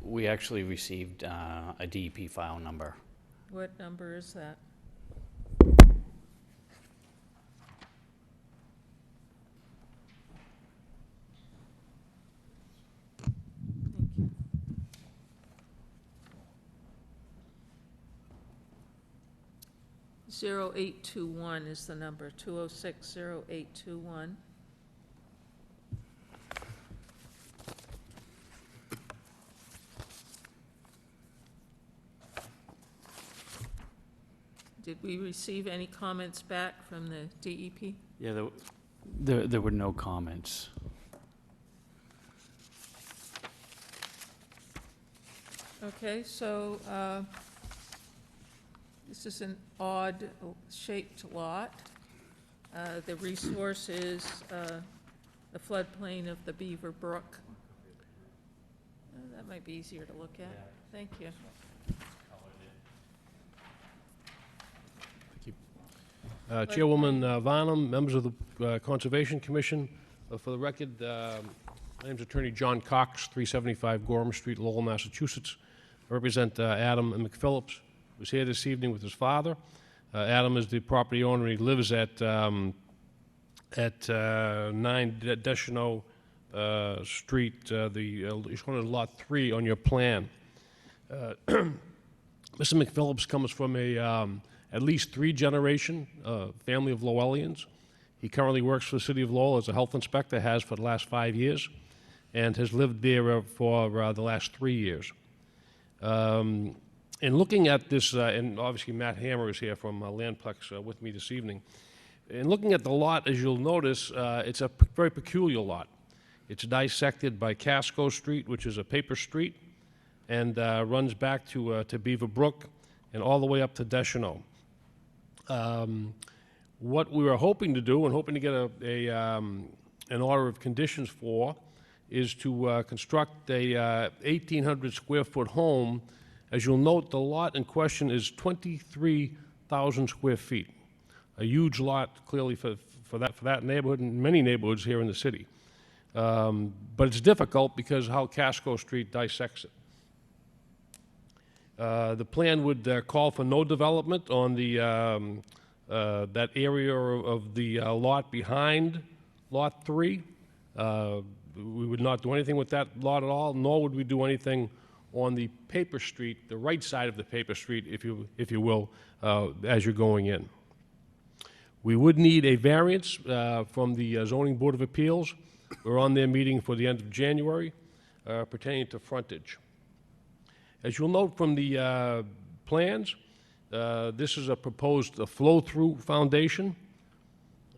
We actually received a DEP file number.
What number is that? Thank you. 0821 is the number, 206-0821. Did we receive any comments back from the DEP?
Yeah, there were no comments.
Okay, so this is an odd-shaped lot. The resource is the floodplain of the Beaver Brook. That might be easier to look at. Thank you.
Chairwoman Varnum, members of the Conservation Commission. For the record, my name's Attorney John Cox, 375 Gorham Street, Lowell, Massachusetts. I represent Adam McPhillips, who's here this evening with his father. Adam is the property owner. He lives at 9 Deschanel Street. He's on lot 3 on your plan. Mr. McPhillips comes from a at least 3-generation family of Lowellians. He currently works for the City of Lowell as a health inspector, has for the last 5 years, and has lived there for the last 3 years. In looking at this, and obviously Matt Hammer is here from Landplex with me this evening. In looking at the lot, as you'll notice, it's a very peculiar lot. It's dissected by Casco Street, which is a paper street, and runs back to Beaver Brook and all the way up to Deschanel. What we were hoping to do, and hoping to get an order of conditions for, is to construct a 1,800 square foot home. As you'll note, the lot in question is 23,000 square feet. A huge lot, clearly, for that neighborhood and many neighborhoods here in the city. But it's difficult because how Casco Street dissects it. The plan would call for no development on the that area of the lot behind Lot 3. We would not do anything with that lot at all, nor would we do anything on the paper street, the right side of the paper street, if you will, as you're going in. We would need a variance from the Zoning Board of Appeals. We're on their meeting for the end of January pertaining to frontage. As you'll note from the plans, this is a proposed flow-through foundation,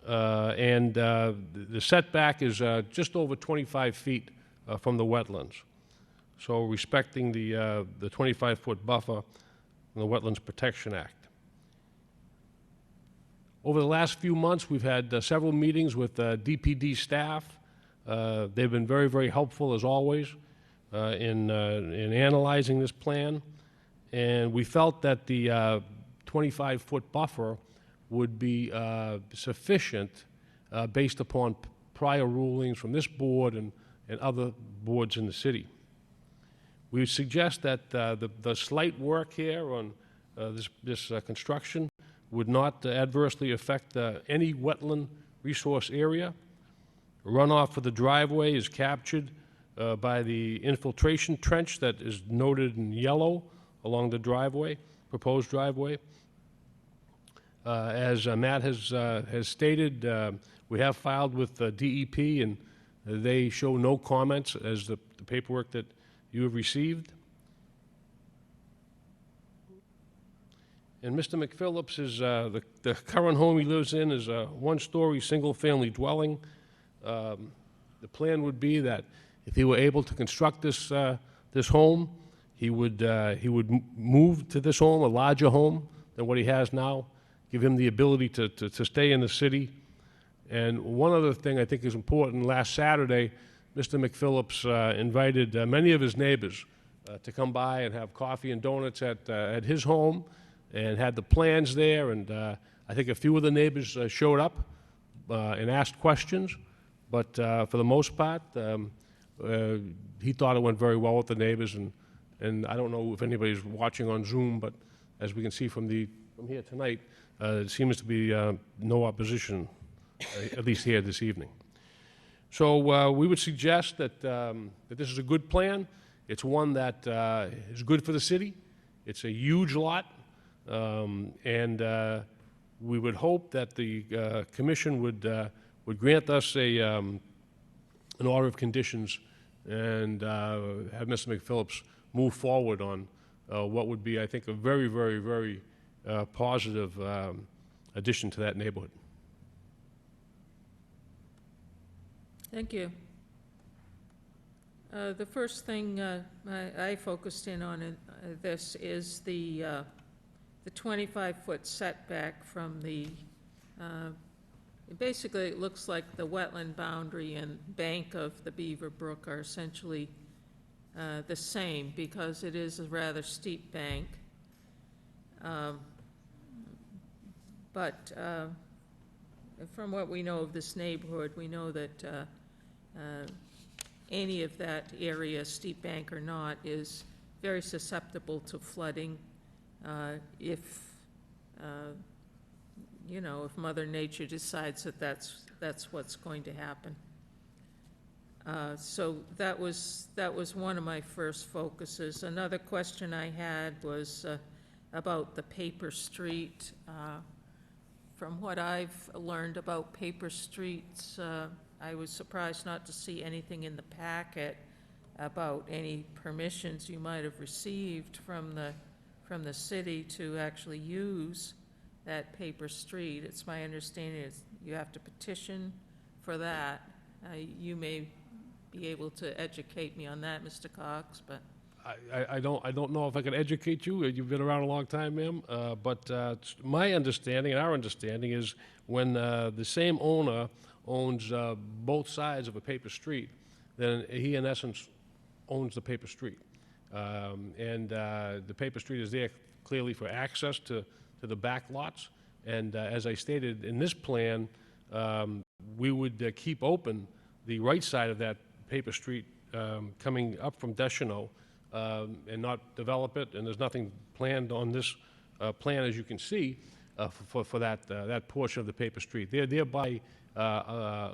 and the setback is just over 25 feet from the wetlands. So respecting the 25-foot buffer from the Wetlands Protection Act. Over the last few months, we've had several meetings with DPD staff. They've been very, very helpful, as always, in analyzing this plan, and we felt that the 25-foot buffer would be sufficient based upon prior rulings from this board and other boards in the city. We suggest that the slight work here on this construction would not adversely affect any wetland resource area. Runoff for the driveway is captured by the infiltration trench that is noted in yellow along the driveway, proposed driveway. As Matt has stated, we have filed with DEP, and they show no comments as the paperwork that you have received. And Mr. McPhillips is, the current home he lives in is a one-story, single-family dwelling. The plan would be that if he were able to construct this home, he would move to this home, a larger home than what he has now, give him the ability to stay in the city. And one other thing I think is important, last Saturday, Mr. McPhillips invited many of his neighbors to come by and have coffee and donuts at his home, and had the plans there, and I think a few of the neighbors showed up and asked questions, but for the most part, he thought it went very well with the neighbors, and I don't know if anybody's watching on Zoom, but as we can see from here tonight, there seems to be no opposition, at least here this evening. So we would suggest that this is a good plan. It's one that is good for the city. It's a huge lot. And we would hope that the commission would grant us an order of conditions and have Mr. McPhillips move forward on what would be, I think, a very, very, very positive addition to that neighborhood.
Thank you. The first thing I focused in on in this is the 25-foot setback from the, basically it looks like the wetland boundary and bank of the Beaver Brook are essentially the same, because it is a rather steep bank. But from what we know of this neighborhood, we know that any of that area, steep bank or not, is very susceptible to flooding if if Mother Nature decides that that's what's going to happen. So that was one of my first focuses. Another question I had was about the paper street. From what I've learned about paper streets, I was surprised not to see anything in the packet about any permissions you might have received from the city to actually use that paper street. It's my understanding is you have to petition for that. You may be able to educate me on that, Mr. Cox, but.
I don't know if I can educate you. You've been around a long time, ma'am. But my understanding and our understanding is when the same owner owns both sides of a paper street, then he in essence owns the paper street. And the paper street is there clearly for access to the back lots. And as I stated in this plan, we would keep open the right side of that paper street coming up from Deschanel and not develop it. And there's nothing planned on this plan, as you can see, for that portion of the paper street. They're thereby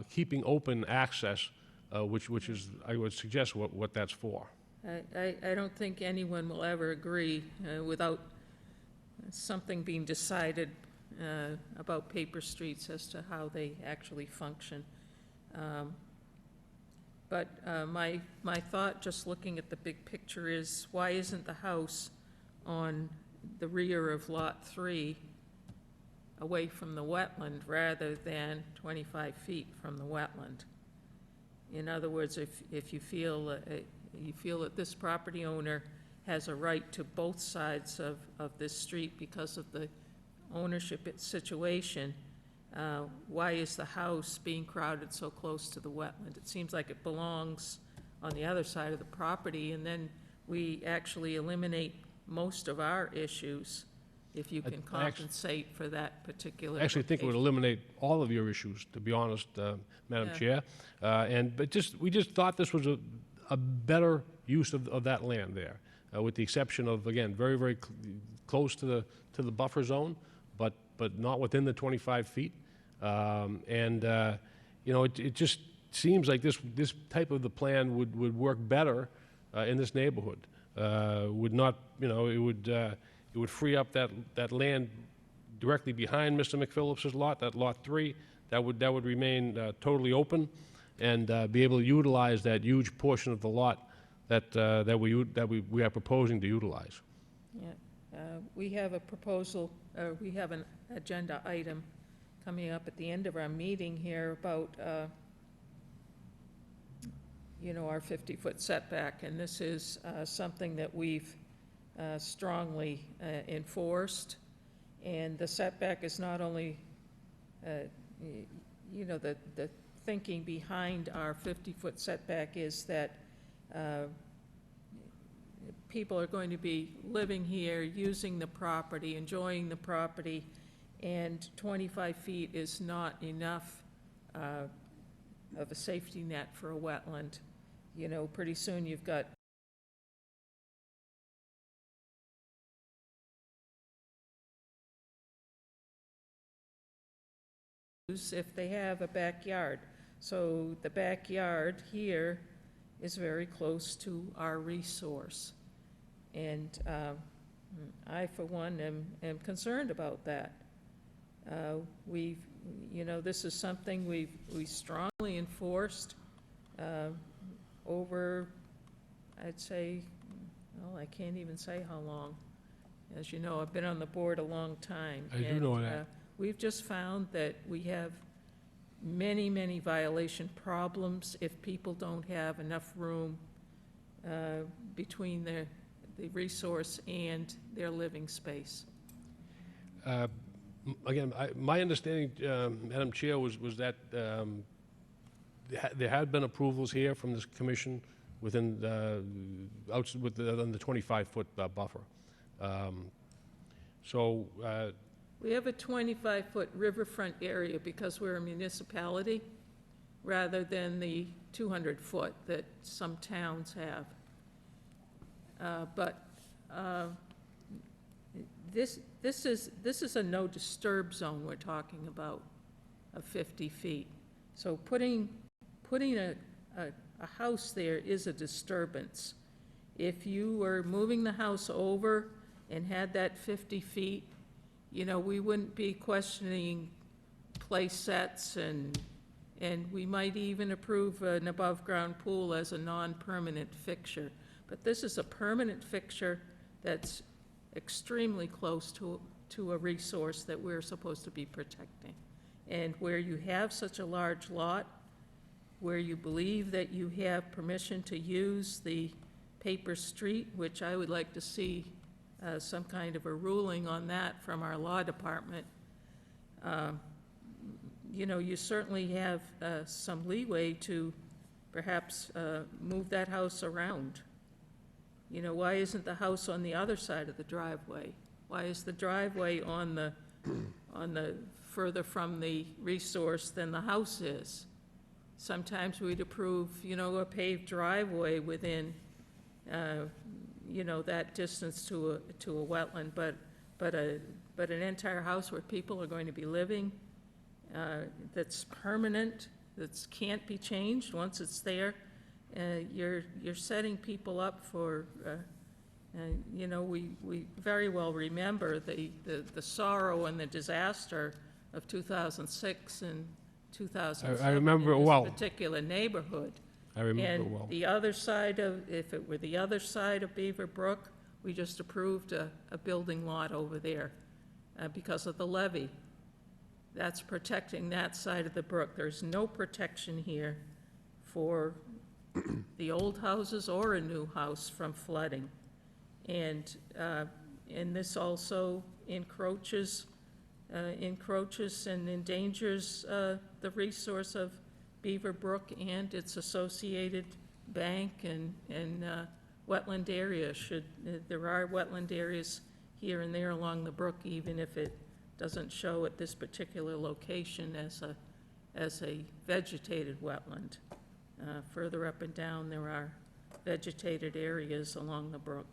keeping open access, which is, I would suggest, what that's for.
I don't think anyone will ever agree without something being decided about paper streets as to how they actually function. But my thought, just looking at the big picture, is why isn't the house on the rear of Lot 3 away from the wetland rather than 25 feet from the wetland? In other words, if you feel that this property owner has a right to both sides of this street because of the ownership situation, why is the house being crowded so close to the wetland? It seems like it belongs on the other side of the property, and then we actually eliminate most of our issues if you can compensate for that particular
I actually think it would
location.
eliminate all of your issues, to be honest, Madam Chair. But we just thought this was a better use of that land there, with the exception of, again, very, very close to the buffer zone, but not within the 25 feet. It just seems like this type of the plan would work better in this neighborhood. Would not, it would free up that land directly behind Mr. McPhillips's lot, that lot 3, that would remain totally open, and be able to utilize that huge portion of the lot that we are proposing to utilize.
Yeah. We have a proposal, we have an agenda item coming up at the end of our meeting here about, our 50-foot setback, and this is something that we've strongly enforced. And the setback is not only, the thinking behind our 50-foot setback is that people are going to be living here, using the property, enjoying the property, and 25 feet is not enough of a safety net for a wetland. Pretty soon you've got if they have a backyard. So the backyard here is very close to our resource. And I, for one, am concerned about that. This is something we strongly enforced over, I'd say, well, I can't even say how long. As you know, I've been on the board a long time.
I do know that.
We've just found that we have many, many violation problems if people don't have enough room between the resource and their living space.
Again, my understanding, Madam Chair, was that there had been approvals here from this commission within the 25-foot buffer.
We have a 25-foot riverfront area because we're a municipality, rather than the 200-foot that some towns have. This is a no disturb zone we're talking about, of 50 feet. So putting a house there is a disturbance. If you were moving the house over and had that 50 feet, we wouldn't be questioning place sets, and we might even approve an above-ground pool as a non-permanent fixture. But this is a permanent fixture that's extremely close to a resource that we're supposed to be protecting. And where you have such a large lot, where you believe that you have permission to use the paper street, which I would like to see some kind of a ruling on that from our law department, you certainly have some leeway to perhaps move that house around. Why isn't the house on the other side of the driveway? Why is the driveway on the further from the resource than the house is? Sometimes we'd approve, a paved driveway within, that distance to a wetland, but an entire house where people are going to be living, that's permanent, that can't be changed once it's there, you're setting people up for, we very well remember the sorrow and the disaster of 2006 and 2007.
I remember it well.
In this particular neighborhood.
I remember it well.
And the other side if it were the other side of Beaver Brook, we just approved a building lot over there because of the levee. That's protecting that side of the brook. There's no protection here for the old houses or a new house from flooding. And this also encroaches and endangers the resource of Beaver Brook and its associated bank and wetland area. There are wetland areas here and there along the brook, even if it doesn't show at this particular location as a vegetated wetland. Further up and down, there are vegetated areas along the brook.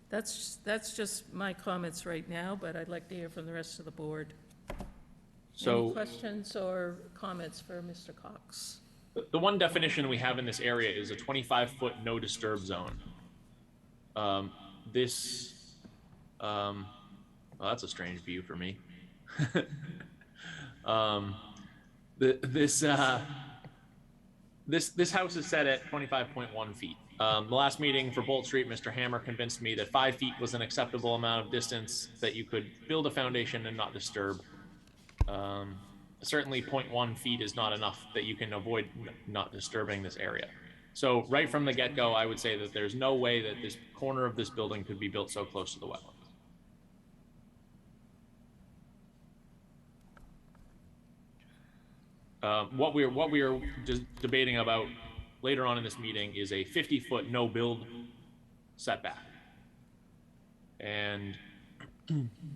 That's just my comments right now, but I'd like to hear from the rest of the board. Any
So
questions or comments for Mr. Cox?
the one definition we have in this area is a 25-foot no disturb zone. Well, that's a strange view for me. This house is set at 25.1 feet. The last meeting for Bolt Street, Mr. Hammer convinced me that 5 feet was an acceptable amount of distance that you could build a foundation and not disturb. Certainly 0.1 feet is not enough that you can avoid not disturbing this area. So right from the get-go, I would say that there's no way that this corner of this building could be built so close to the wetlands. What we are just debating about later on in this meeting is a 50-foot no build setback. And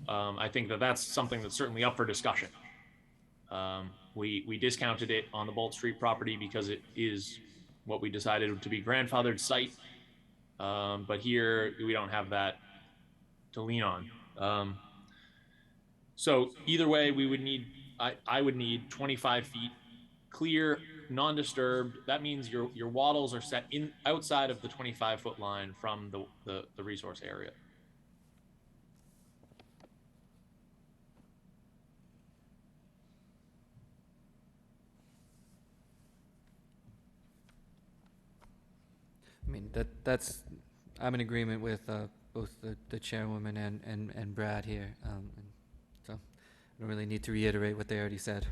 I think that that's something that's certainly up for discussion. We discounted it on the Bolt Street property because it is what we decided to be grandfathered site. But here we don't have that to lean on. So either way, we would need, I would need 25 feet clear, non-disturbed. That means your wattles are set in outside of the 25-foot line from the resource area.
I mean, that's, I'm in agreement with both the chairwoman and Brad here. And so I don't really need to reiterate what they already said.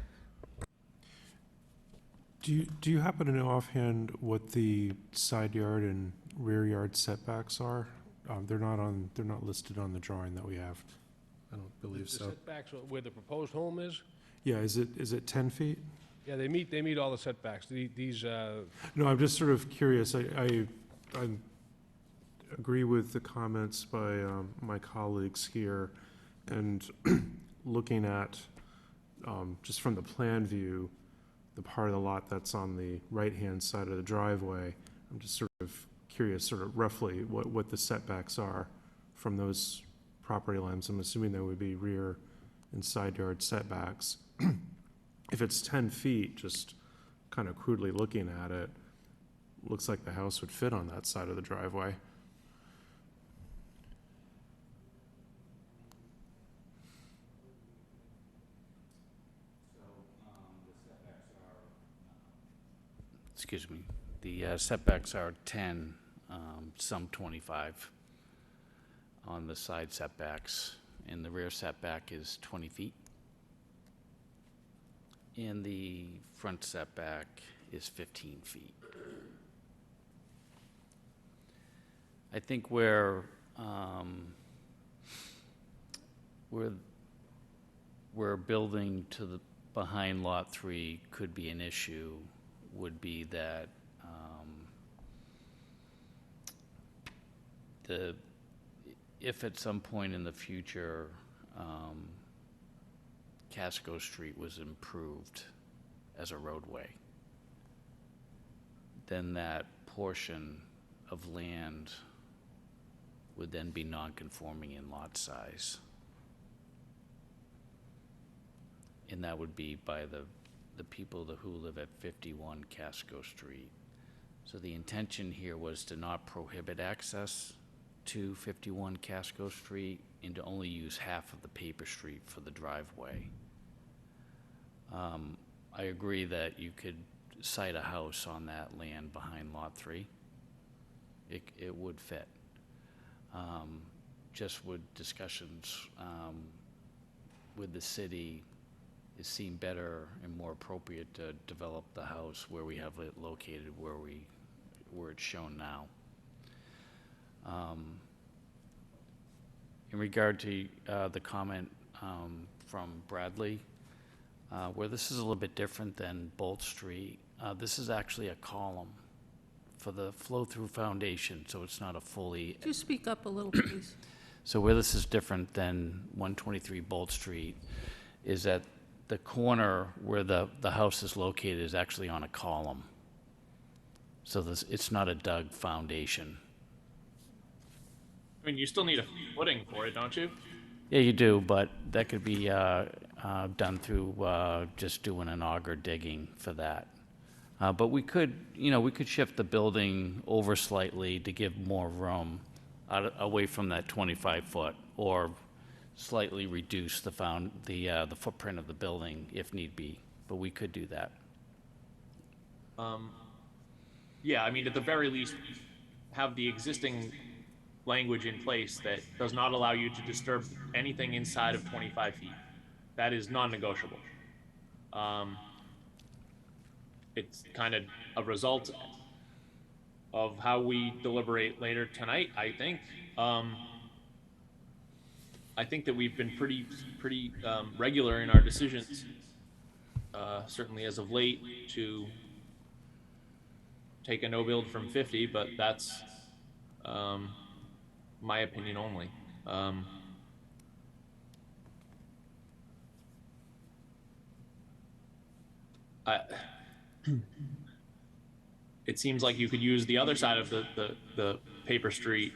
Do you happen to know offhand what the side yard and rear yard setbacks are? They're not listed on the drawing that we have. I don't believe
The
so.
setbacks where the proposed home is?
Yeah, is it 10 feet?
Yeah, they meet all the setbacks. These,
No, I'm just sort of curious. I agree with the comments by my colleagues here, and looking at, just from the plan view, the part of the lot that's on the right-hand side of the driveway, I'm just sort of curious, sort of roughly, what the setbacks are from those property lines. I'm assuming there would be rear and side yard setbacks. If it's 10 feet, just kind of crudely looking at it, looks like the house would fit on that side of the driveway.
Excuse me, the setbacks are 10, some 25 on the side setbacks, and the rear setback is 20 feet. And the front setback is 15 feet. I think where building to the behind Lot 3 could be an issue would be that if at some point in the future Casco Street was improved as a roadway, then that portion of land would then be non-conforming in lot size. And that would be by the people who live at 51 Casco Street. So the intention here was to not prohibit access to 51 Casco Street and to only use half of the paper street for the driveway. I agree that you could site a house on that land behind Lot 3. It would fit. Just with discussions with the city, it seemed better and more appropriate to develop the house where we have it located, where it's shown now. In regard to the comment from Bradley, where this is a little bit different than Bolt Street, this is actually a column for the flow-through foundation, so it's not a fully.
Could you speak up a little, please?
So where this is different than 123 Bolt Street is that the corner where the house is located is actually on a column. So it's not a dug foundation.
I mean, you still need a footing for it, don't you?
Yeah, you do, but that could be done through just doing an auger digging for that. But we could shift the building over slightly to give more room away from that 25-foot, or slightly reduce the footprint of the building if need be. But we could do that.
Yeah, I mean, at the very least, have the existing language in place that does not allow you to disturb anything inside of 25 feet. That is non-negotiable. It's kind of a result of how we deliberate later tonight, I think. I think that we've been pretty regular in our decisions, certainly as of late, to take a no build from 50, but that's my opinion only. It seems like you could use the other side of the paper street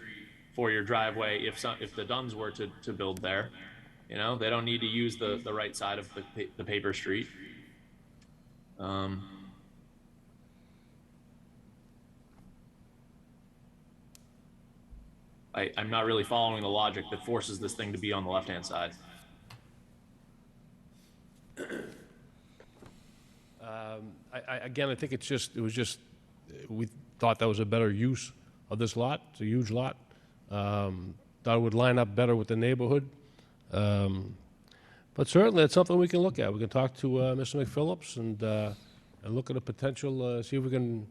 for your driveway if the Dunns were to build there. You know, they don't need to use the right side of the paper street. I'm not really following the logic that forces this thing to be on the left-hand side.
Again, I think we thought that was a better use of this lot. It's a huge lot. Thought it would line up better with the neighborhood. But certainly, it's something we can look at. We can talk to Mr. McPhillips and look at a potential, see if we can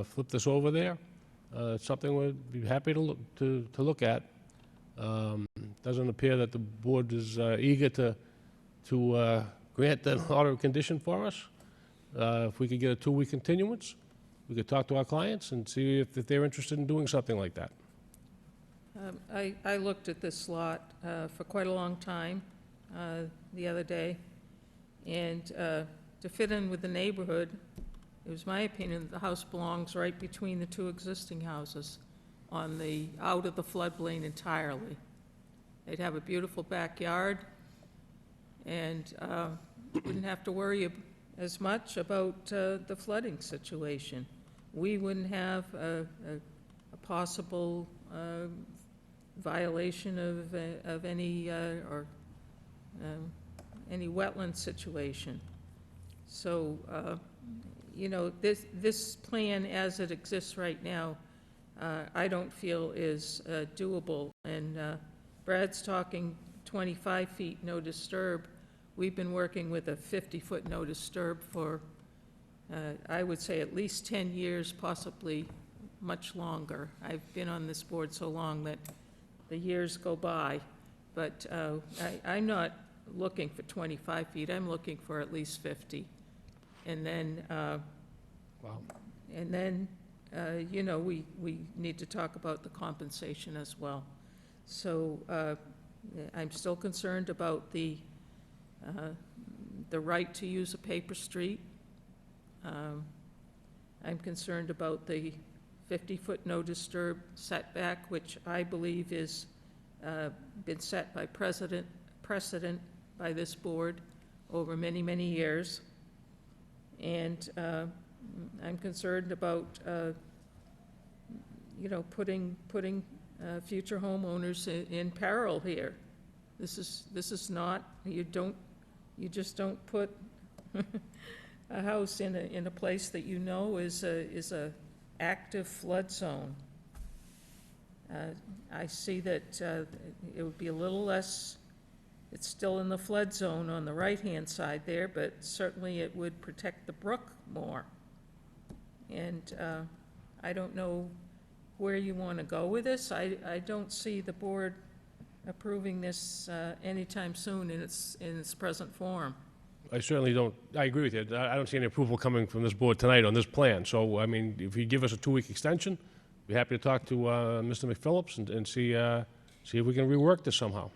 flip this over there. It's something we'd be happy to look at. Doesn't appear that the board is eager to grant that order of condition for us. If we could get a 2-week continuance, we could talk to our clients and see if they're interested in doing something like that.
I looked at this lot for quite a long time the other day, and to fit in with the neighborhood, it was my opinion that the house belongs right between the two existing houses out of the floodplain entirely. They'd have a beautiful backyard, and wouldn't have to worry as much about the flooding situation. We wouldn't have a possible violation of any wetland situation. So, this plan as it exists right now, I don't feel is doable. And Brad's talking 25 feet no disturb. We've been working with a 50-foot no disturb for, I would say, at least 10 years, possibly much longer. I've been on this board so long that the years go by. But I'm not looking for 25 feet. I'm looking for at least 50. And then,
Wow.
and then, we need to talk about the compensation as well. So I'm still concerned about the right to use a paper street. I'm concerned about the 50-foot no disturb setback, which I believe is been set by precedent by this board over many, many years. And I'm concerned about, putting future homeowners in peril here. This is not, you just don't put a house in a place that is a active flood zone. I see that it would be a little less. It's still in the flood zone on the right-hand side there, but certainly it would protect the brook more. And I don't know where you want to go with this. I don't see the board approving this anytime soon in its present form.
I certainly don't, I agree with you. I don't see any approval coming from this board tonight on this plan. So, I mean, if you give us a 2-week extension, we're happy to talk to Mr. McPhillips and see if we can rework this somehow.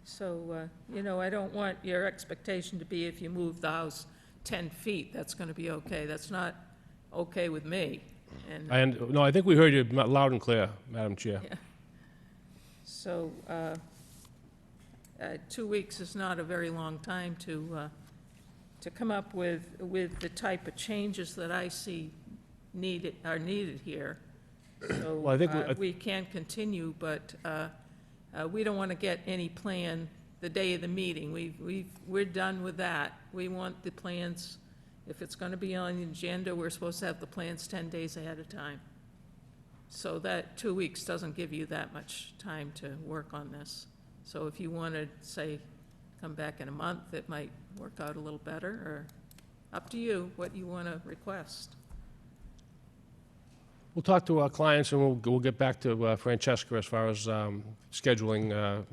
So, I don't want your expectation to be if you move the house 10 feet, that's going to be okay. That's not okay with me. And
No, I think we heard you loud and clear, Madam Chair.
yeah. So 2 weeks is not a very long time to come up with the type of changes that I see are needed here. So
Well, I think
we can continue, but we don't want to get any plan the day of the meeting. We're done with that. We want the plans, if it's going to be on the agenda, we're supposed to have the plans 10 days ahead of time. So that 2 weeks doesn't give you that much time to work on this. So if you want to, say, come back in a month, it might work out a little better, or up to you, what you want to request.
We'll talk to our clients, and we'll get back to Francesca as far as scheduling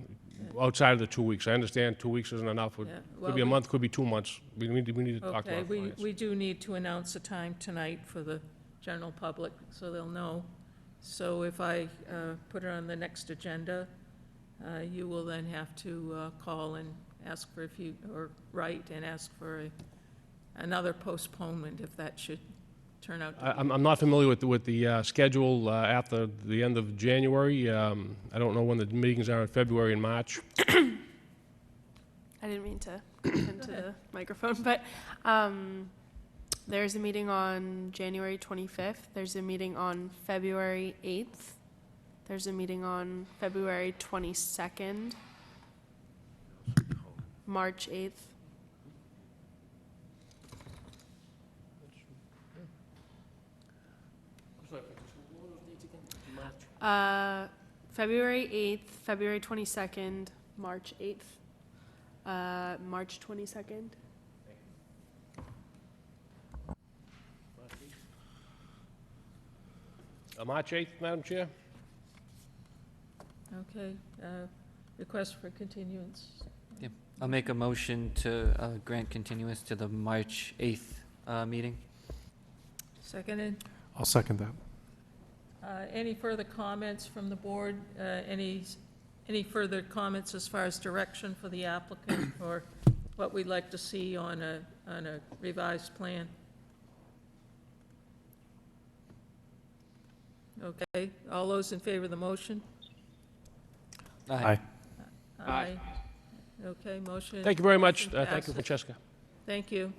outside of the 2 weeks. I understand 2 weeks isn't enough.
Yeah,
Could be a
well,
month, could be 2 months. We need to talk to
Okay,
our clients.
we do need to announce a time tonight for the general public, so they'll know. So if I put it on the next agenda, you will then have to call and ask for or write and ask for another postponement if that should turn out to be.
I'm not familiar with the schedule after the end of January. I don't know when the meetings are in February and March.
I didn't mean to go into the microphone, but there's a meeting on January 25th. There's a meeting on February 8th. There's a meeting on February 22nd, March 8th. February 8th, February 22nd, March 8th, March 22nd.
March 8th, Madam Chair?
Okay, request for continuance.
Yeah. I'll make a motion to grant continuance to the March 8th meeting.
Seconded.
I'll second that.
Any further comments from the board? Any further comments as far as direction for the applicant or what we'd like to see on a revised plan? Okay, all those in favor of the motion?
Aye.
Aye. Okay, motion.
Thank you very much.
motion
Thank you,
passes.
Francesca.
Thank you.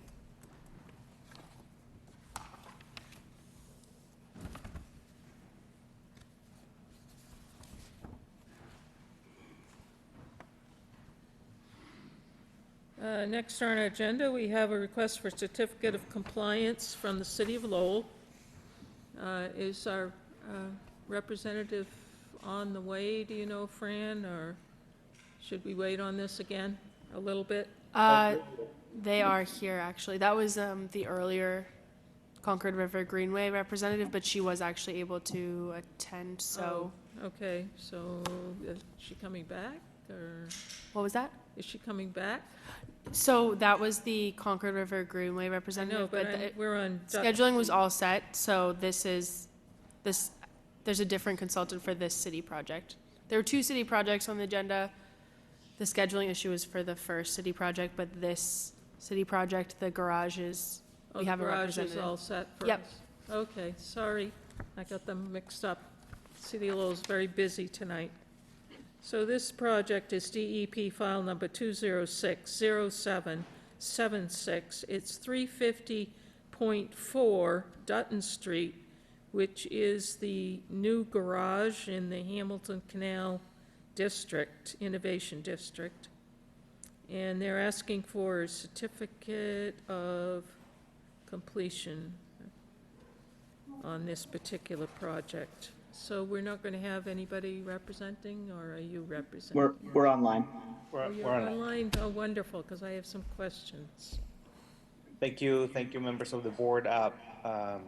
Next on our agenda, we have a request for certificate of compliance from the City of Lowell. Is our representative on the way, do you know, Fran, or should we wait on this again a little bit?
They are here, actually. That was the earlier Concord River Greenway representative, but she was actually able to attend, so.
Oh, okay, so is she coming back, or
What was that?
is she coming back?
So that was the Concord River Greenway
I
representative.
know, but we're on.
Scheduling was all set, so there's a different consultant for this city project. There were two city projects on the agenda. The scheduling issue is for the first city project, but this city project, the garage is, we have a
The garage
representative.
is all set for us?
Yep.
Okay, sorry, I got them mixed up. City of Lowell's very busy tonight. So this project is DEP file number 2060776. It's 350.4 Dutton Street, which is the new garage in the Hamilton Canal District, Innovation District. And they're asking for a certificate of completion on this particular project. So we're not going to have anybody representing, or are you representing?
We're online.
Oh, you're online? Oh, wonderful, because I have some questions.
Thank you, members of the board. And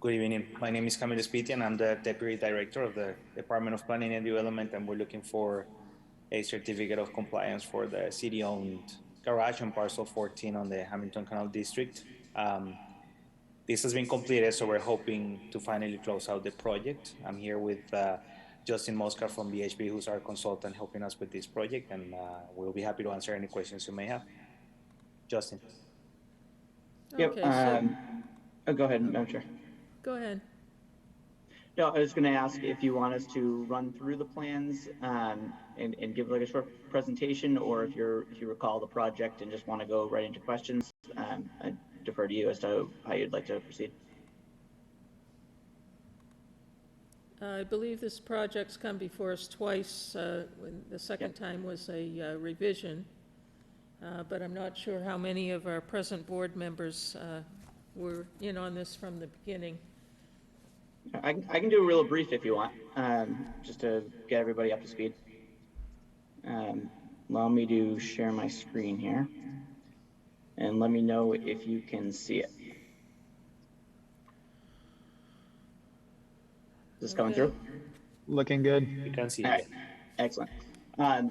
good evening. My name is Camilo Spitian. I'm the Deputy Director of the Department of Planning and Development, and we're looking for a certificate of compliance for the city-owned garage on parcel 14 on the Hamilton Canal District. This has been completed, so we're hoping to finally close out the project. I'm here with Justin Moscar from BHP, who's our consultant helping us with this project, and we'll be happy to answer any questions you may have. Justin.
Yep.
Okay, so
Oh, go ahead, Madam Chair.
Go ahead.
No, I was going to ask if you want us to run through the plans and give like a short presentation, or if you recall the project and just want to go right into questions. I defer to you as to how you'd like to proceed.
I believe this project's come before us twice. When the second time was a revision, but I'm not sure how many of our present board members were in on this from the beginning.
I can do a real brief if you want, just to get everybody up to speed. Allow me to share my screen here, and let me know if you can see it. Is this coming through?
Looking good.
You can see
All right.
it.
Excellent.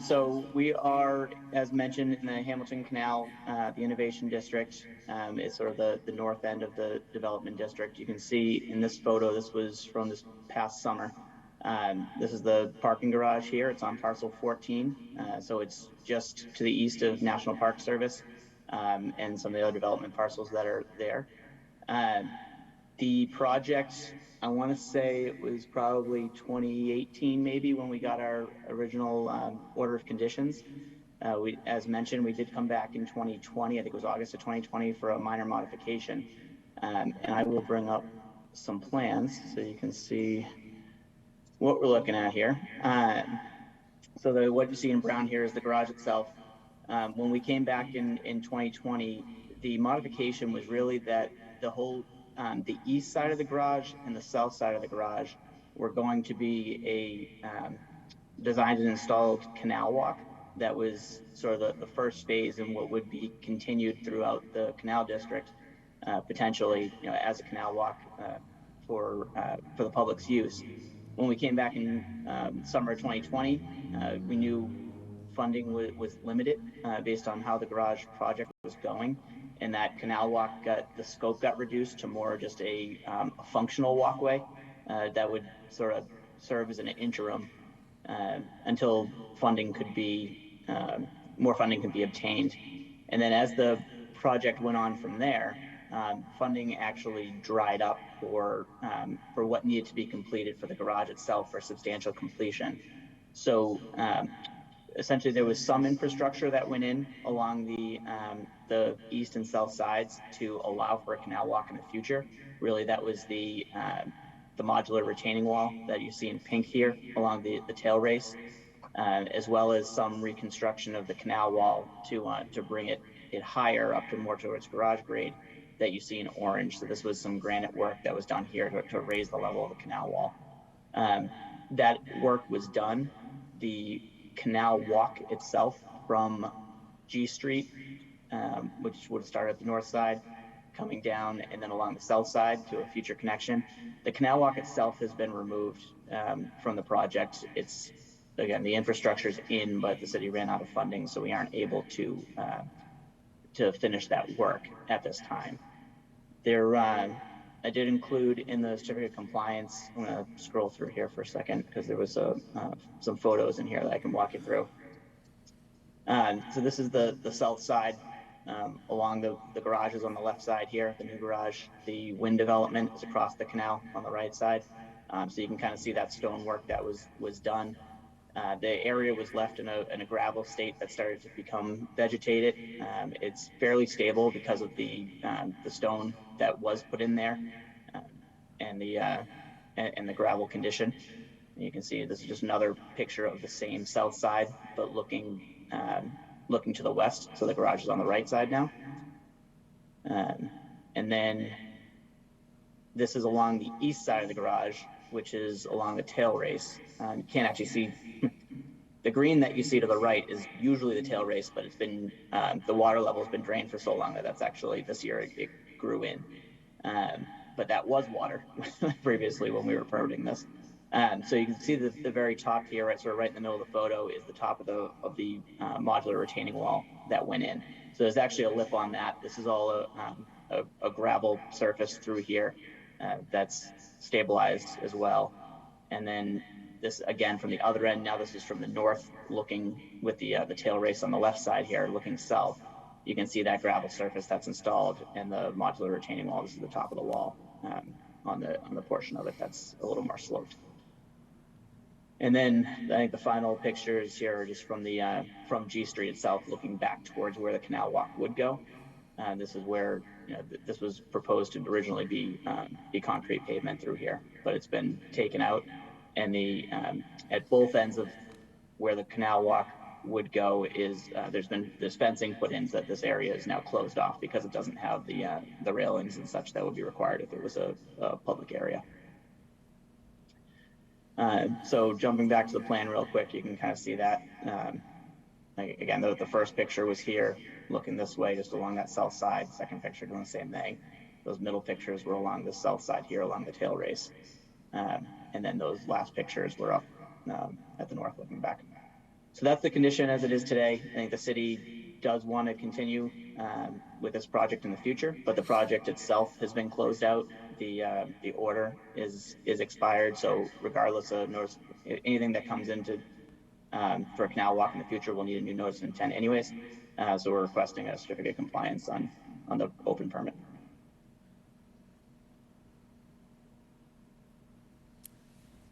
So we are, as mentioned, in the Hamilton Canal, the Innovation District. It's sort of the north end of the development district. You can see in this photo, this was from this past summer. This is the parking garage here. It's on parcel 14. So it's just to the east of National Park Service and some of the other development parcels that are there. The project, I want to say it was probably 2018 maybe when we got our original order of conditions. As mentioned, we did come back in 2020, I think it was August of 2020, for a minor modification. And I will bring up some plans so you can see what we're looking at here. So what you see in brown here is the garage itself. When we came back in 2020, the modification was really that the whole the east side of the garage and the south side of the garage were going to be a designed and installed canal walk that was sort of the first phase in what would be continued throughout the canal district, potentially, as a canal walk for the public's use. When we came back in summer of 2020, we knew funding was limited based on how the garage project was going. And that canal walk the scope got reduced to more just a functional walkway that would sort of serve as an interim until funding could be, more funding could be obtained. And then as the project went on from there, funding actually dried up for what needed to be completed for the garage itself for substantial completion. So essentially there was some infrastructure that went in along the east and south sides to allow for a canal walk in the future. Really, that was the modular retaining wall that you see in pink here along the tail race, as well as some reconstruction of the canal wall to bring it higher up to more towards garage grade that you see in orange. So this was some granite work that was done here to raise the level of the canal wall. That work was done. The canal walk itself from G Street, which would start at the north side, coming down and then along the south side to a future connection. The canal walk itself has been removed from the project. It's, again, the infrastructure's in, but the city ran out of funding, so we aren't able to finish that work at this time. I did include in the certificate of compliance, I'm going to scroll through here for a second because there was some photos in here that I can walk you through. So this is the south side along the garages on the left side here, the new garage. The wind development is across the canal on the right side. So you can kind of see that stonework that was done. The area was left in a gravel state that started to become vegetated. It's fairly stable because of the stone that was put in there and the gravel condition. And you can see this is just another picture of the same south side, but looking to the west. So the garage is on the right side now. And then this is along the east side of the garage, which is along the tail race. You can't actually see the green that you see to the right is usually the tail race, but it's been the water level has been drained for so long that that's actually this year it grew in. But that was water previously when we were permitting this. So you can see the very top here, right, sort of right in the middle of the photo, is the top of the modular retaining wall that went in. So there's actually a lip on that. This is all a gravel surface through here that's stabilized as well. And then this again from the other end. Now this is from the north, looking with the tail race on the left side here, looking south. you can see that gravel surface that's installed, and the modular retaining wall is at the top of the wall on the portion of it that's a little more sloped. And then I think the final pictures here are just from the from G Street itself, looking back towards where the canal walk would go. This is where, you know, this was proposed to originally be concrete pavement through here, but it's been taken out. And the at both ends of where the canal walk would go is there's fencing put in so that this area is now closed off because it doesn't have the railings and such that would be required if it was a public area. So jumping back to the plan real quick, you can kind of see that. Again, the first picture was here, looking this way, just along that south side. Second picture doing the same thing. Those middle pictures were along the south side here, along the tail race. And then those last pictures were up at the north, looking back. So that's the condition as it is today. I think the city does want to continue with this project in the future, but the project itself has been closed out. The order is expired, so regardless of notice, anything that comes into for a canal walk in the future will need a new notice of intent anyways. So we're requesting a certificate of compliance on the open permit.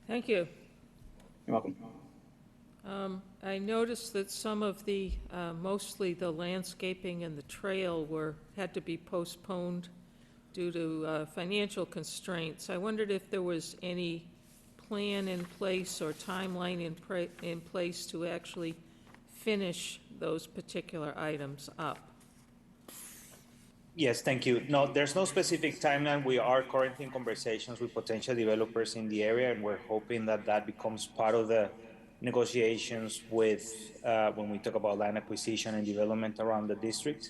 Thank you.
You're welcome.
I noticed that some of the, mostly the landscaping and the trail had to be postponed due to financial constraints. I wondered if there was any plan in place or timeline in place to actually finish those particular items up.
Yes, thank you. No, there's no specific timeline. We are currently in conversations with potential developers in the area, and we're hoping that that becomes part of the negotiations with when we talk about land acquisition and development around the district.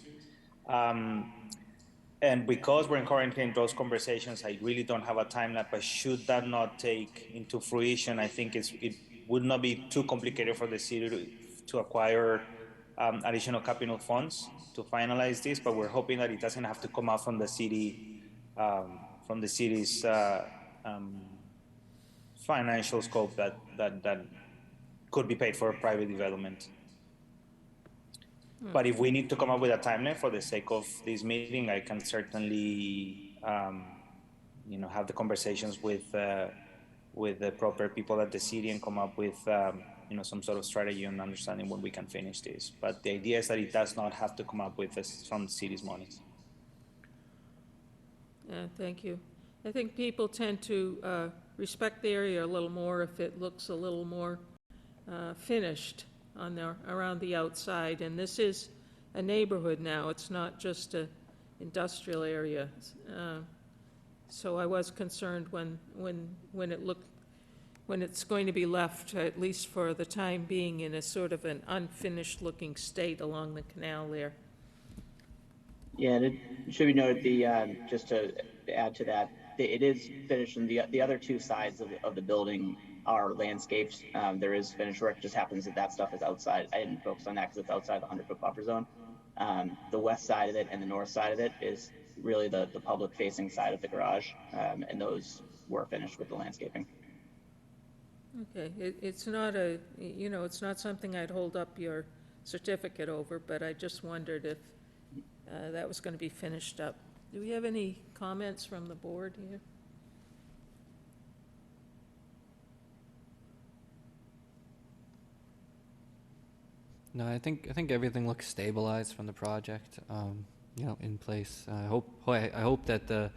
And because we're currently in those conversations, I really don't have a timeline, but should that not take into fruition, I think it would not be too complicated for the city to acquire additional capital funds to finalize this, but we're hoping that it doesn't have to come out from the city, from the city's financial scope that could be paid for private development. But if we need to come up with a timeline for the sake of this meeting, I can certainly, have the conversations with the proper people at the city and come up with, some sort of strategy and understanding when we can finish this. But the idea is that it does not have to come up with this from the city's monies.
Thank you. I think people tend to respect the area a little more if it looks a little more finished around the outside, and this is a neighborhood now. It's not just an industrial area. So I was concerned when it's going to be left, at least for the time being, in a sort of an unfinished looking state along the canal there.
Yeah, and it should be noted, just to add to that, it is finished, and the other two sides of the building are landscaped. There is finished work. It just happens that stuff is outside. I didn't focus on that because it's outside the 100-foot buffer zone. The west side of it and the north side of it is really the public-facing side of the garage, and those were finished with the landscaping.
Okay, it's not it's not something I'd hold up your certificate over, but I just wondered if that was going to be finished up. Do we have any comments from the board here?
No, I think everything looks stabilized from the project, in place. I hope that the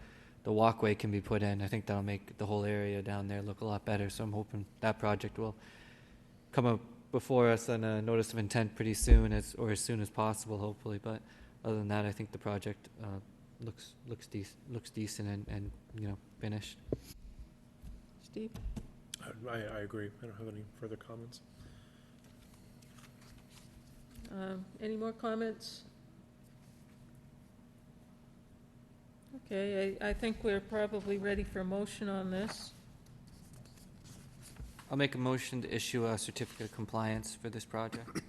walkway can be put in. I think that'll make the whole area down there look a lot better. So I'm hoping that project will come up before us on a notice of intent pretty soon, as soon as possible, hopefully. But other than that, I think the project looks decent and finished.
Steve?
I agree. I don't have any further comments.
Any more comments? Okay, I think we're probably ready for a motion on this.
I'll make a motion to issue a certificate of compliance for this project.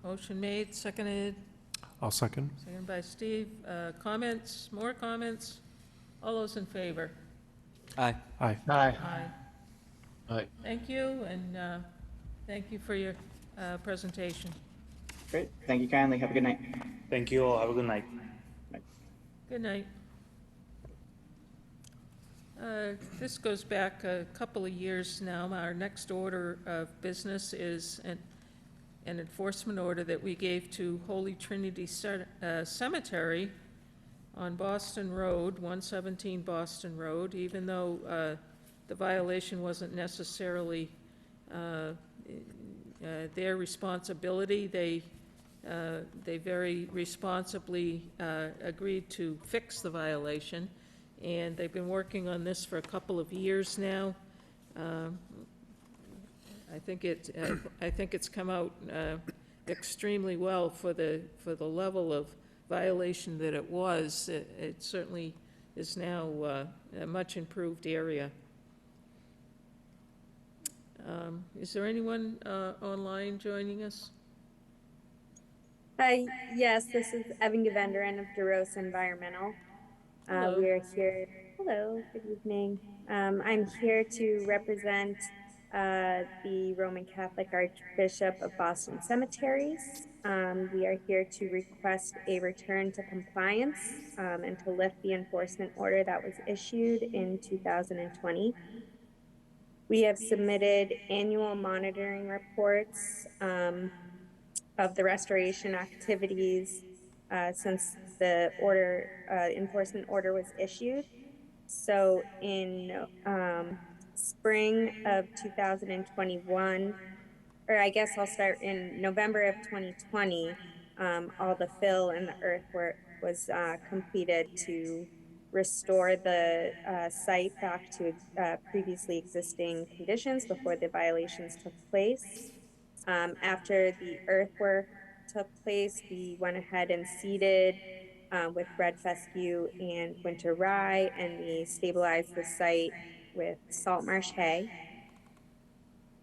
Motion made, seconded.
I'll second.
Seconded by Steve. Comments? More comments? All those in favor?
Aye.
Aye.
Aye.
Aye.
Aye.
Thank you, and thank you for your presentation.
Great. Thank you kindly. Have a good night.
Thank you all. Have a good night.
Good night. This goes back a couple of years now. Our next order of business is an enforcement order that we gave to Holy Trinity Cemetery on Boston Road, 117 Boston Road, even though the violation wasn't necessarily their responsibility. They very responsibly agreed to fix the violation, and they've been working on this for a couple of years now. I think it's come out extremely well for the level of violation that it was. It certainly is now a much improved area. Is there anyone online joining us?
Hi, yes, this is Evan Gavendran of DeRose Environmental.
Hello.
We are here, hello, good evening. I'm here to represent the Roman Catholic Archbishop of Boston Cemeteries. We are here to request a return to compliance and to lift the enforcement order that was issued in 2020. We have submitted annual monitoring reports of the restoration activities since the enforcement order was issued. So in spring of 2021, or I guess I'll start in November of 2020, all the fill and the earthwork was completed to restore the site back to previously existing conditions before the violations took place. After the earthwork took place, we went ahead and seeded with red fescue and winter rye, and we stabilized the site with salt marsh hay.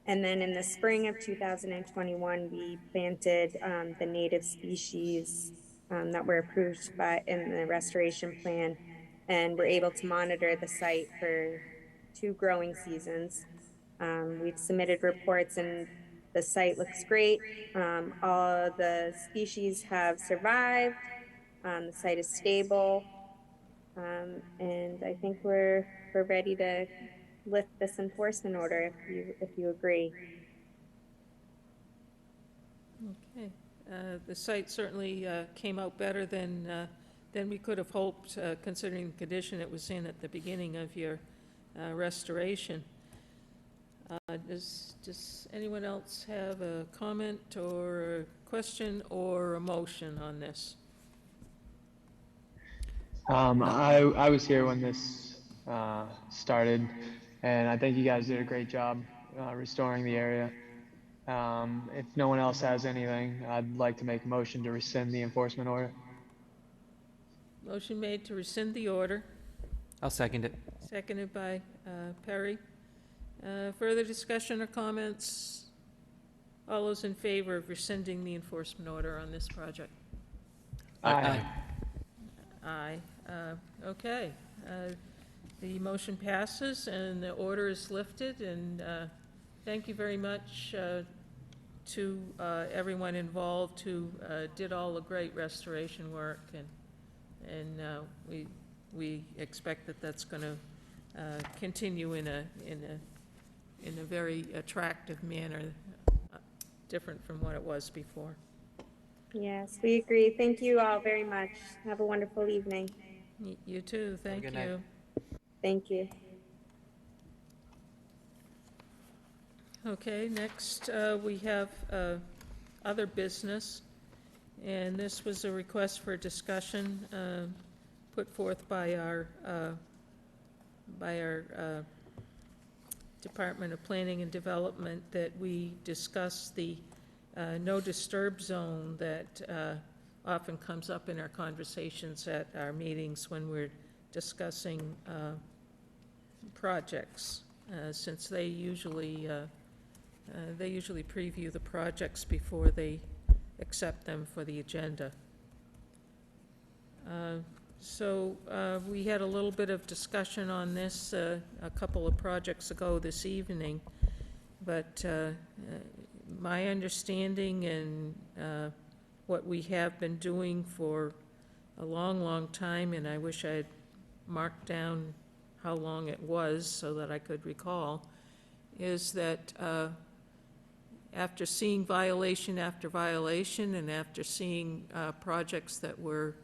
And then in the spring of 2021, we planted the native species that were approved in the restoration plan, and were able to monitor the site for 2 growing seasons. We've submitted reports, and the site looks great. All the species have survived. The site is stable, and I think we're ready to lift this enforcement order if you agree.
Okay. The site certainly came out better than we could have hoped, considering the condition it was in at the beginning of your restoration. Does anyone else have a comment or a question or a motion on this?
I was here when this started, and I think you guys did a great job restoring the area. If no one else has anything, I'd like to make a motion to rescind the enforcement order.
Motion made to rescind the order,
I'll second it.
seconded by Perry. Further discussion or comments? All those in favor of rescinding the enforcement order on this project?
Aye.
Aye. Okay. The motion passes and the order is lifted, and thank you very much to everyone involved who did all the great restoration work, and we expect that that's going to continue in a very attractive manner, different from what it was before.
Yes, we agree. Thank you all very much. Have a wonderful evening.
You too. Thank
Good
you.
night.
Thank you.
Okay, next we have other business, and this was a request for discussion put forth by our Department of Planning and Development, that we discuss the no disturb zone that often comes up in our conversations at our meetings when we're discussing projects, since they usually preview the projects before they accept them for the agenda. So we had a little bit of discussion on this a couple of projects ago this evening, but my understanding and what we have been doing for a long, long time, and I wish I had marked down how long it was so that I could recall, is that after seeing violation after violation and after seeing projects that were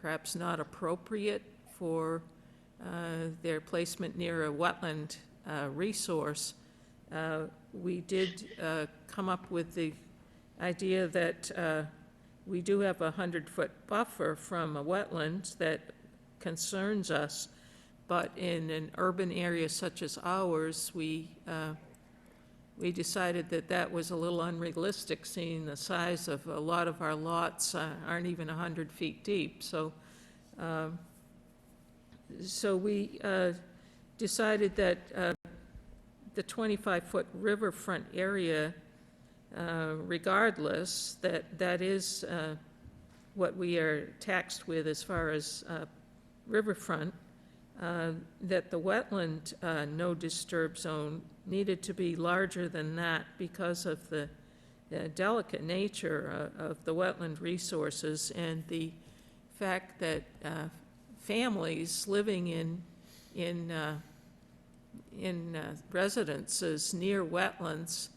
perhaps not appropriate for their placement near a wetland resource, we did come up with the idea that we do have a 100-foot buffer from a wetland that concerns us, but in an urban area such as ours, we decided that that was a little unrealistic, seeing the size of a lot of our lots aren't even 100 feet deep. So we decided that the 25-foot riverfront area, regardless, that is what we are taxed with as far as riverfront, that the wetland no disturb zone needed to be larger than that because of the delicate nature of the wetland resources and the fact that families living in residences near wetlands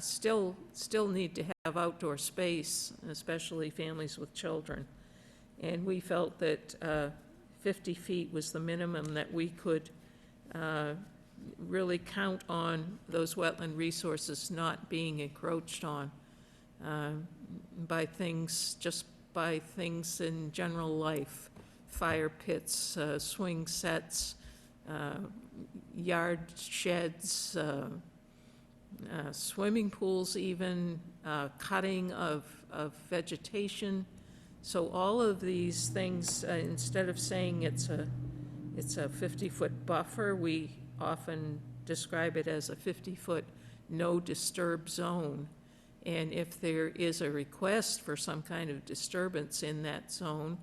still need to have outdoor space, especially families with children. And we felt that 50 feet was the minimum that we could really count on those wetland resources not being encroached on by things in general life, fire pits, swing sets, yard sheds, swimming pools even, cutting of vegetation. So all of these things, instead of saying it's a 50-foot buffer, we often describe it as a 50-foot no disturb zone. And if there is a request for some kind of disturbance in that zone,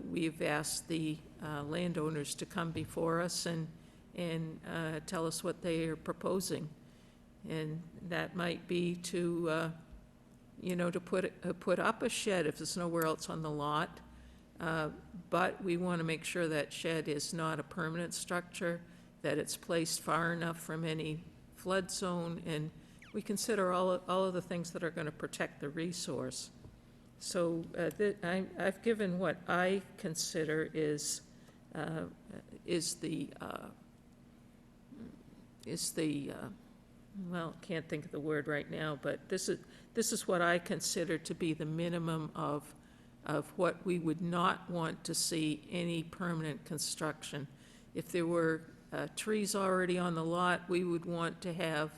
we've asked the landowners to come before us and tell us what they are proposing. And that might be to to put up a shed if there's nowhere else on the lot. But we want to make sure that shed is not a permanent structure, that it's placed far enough from any flood zone, and we consider all of the things that are going to protect the resource. So I've given what I consider is the well, can't think of the word right now, but this is what I consider to be the minimum of what we would not want to see any permanent construction. If there were trees already on the lot, we would want to have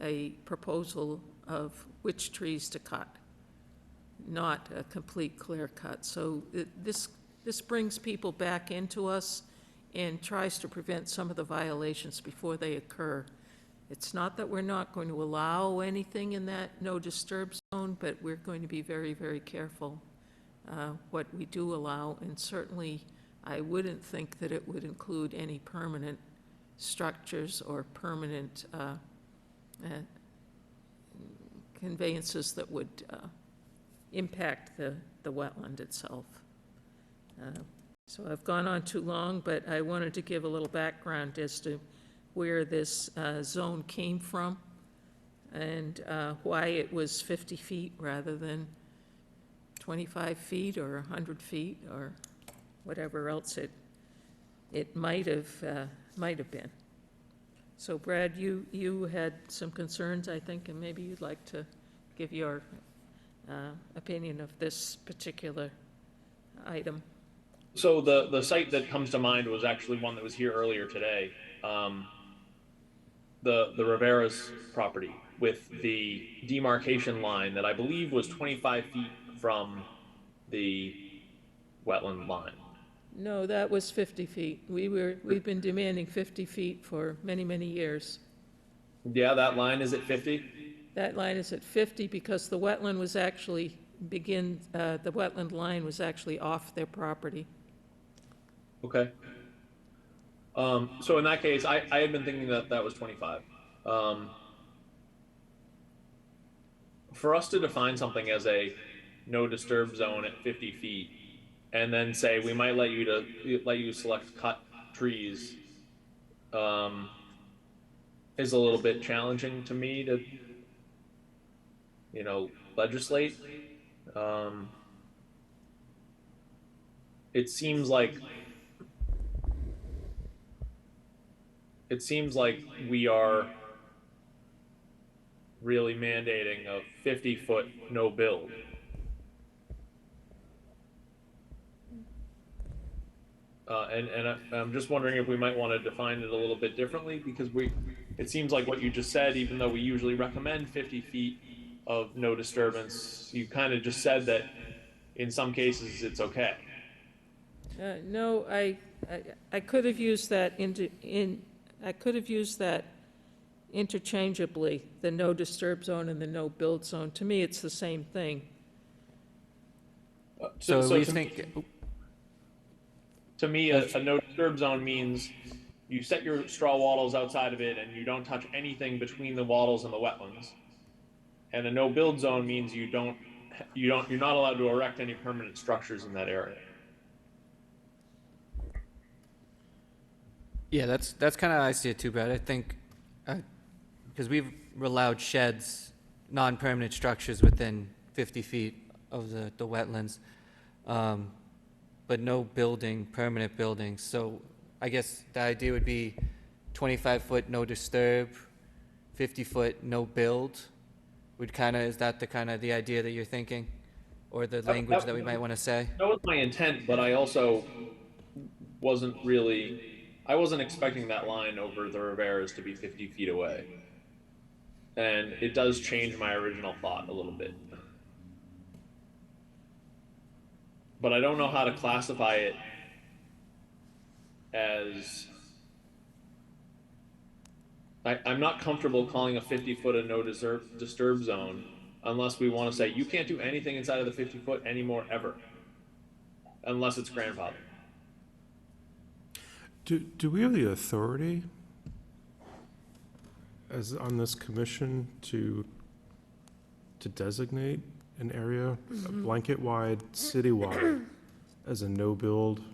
a proposal of which trees to cut, not a complete clear cut. So this brings people back into us and tries to prevent some of the violations before they occur. It's not that we're not going to allow anything in that no disturb zone, but we're going to be very, very careful what we do allow, and certainly I wouldn't think that it would include any permanent structures or permanent conveyances that would impact the wetland itself. So I've gone on too long, but I wanted to give a little background as to where this zone came from and why it was 50 feet rather than 25 feet or 100 feet or whatever else it might have been. So Brad, you had some concerns, I think, and maybe you'd like to give your opinion of this particular item.
So the site that comes to mind was actually one that was here earlier today. The Rivera's property with the demarcation line that I believe was 25 feet from the wetland line.
No, that was 50 feet. We've been demanding 50 feet for many, many years.
Yeah, that line is at 50?
That line is at 50 because the wetland was actually the wetland line was actually off their property.
Okay. So in that case, I had been thinking that was 25. for us to define something as a no disturb zone at 50 feet, and then say we might let you select cut trees, is a little bit challenging to me to, legislate. It seems like we are really mandating a 50-foot no build. I'm just wondering if we might want to define it a little bit differently, because it seems like what you just said, even though we usually recommend 50 feet of no disturbance, you kind of just said that in some cases it's okay.
No, I could have used that interchangeably, the no disturb zone and the no build zone. To me, it's the same thing.
To me, a no disturb zone means you set your straw wattles outside of it and you don't touch anything between the wattles and the wetlands. And a no build zone means you're not allowed to erect any permanent structures in that area.
Yeah, that's kind of how I see it too, Brad. I think because we've allowed sheds, non-permanent structures within 50 feet of the wetlands, but no permanent buildings. So I guess the idea would be 25-foot no disturb, 50-foot no build. Is that the idea that you're thinking, or the language that we might want to say?
That was my intent, but I also I wasn't expecting that line over the Riveras to be 50 feet away. And it does change my original thought a little bit. But I don't know how to classify it as... I'm not comfortable calling a 50-foot a no disturb zone unless we want to say you can't do anything inside of the 50-foot anymore ever, unless it's grandfathered.
Do we have the authority as on this commission to designate an area, a blanket-wide, citywide, as a no-build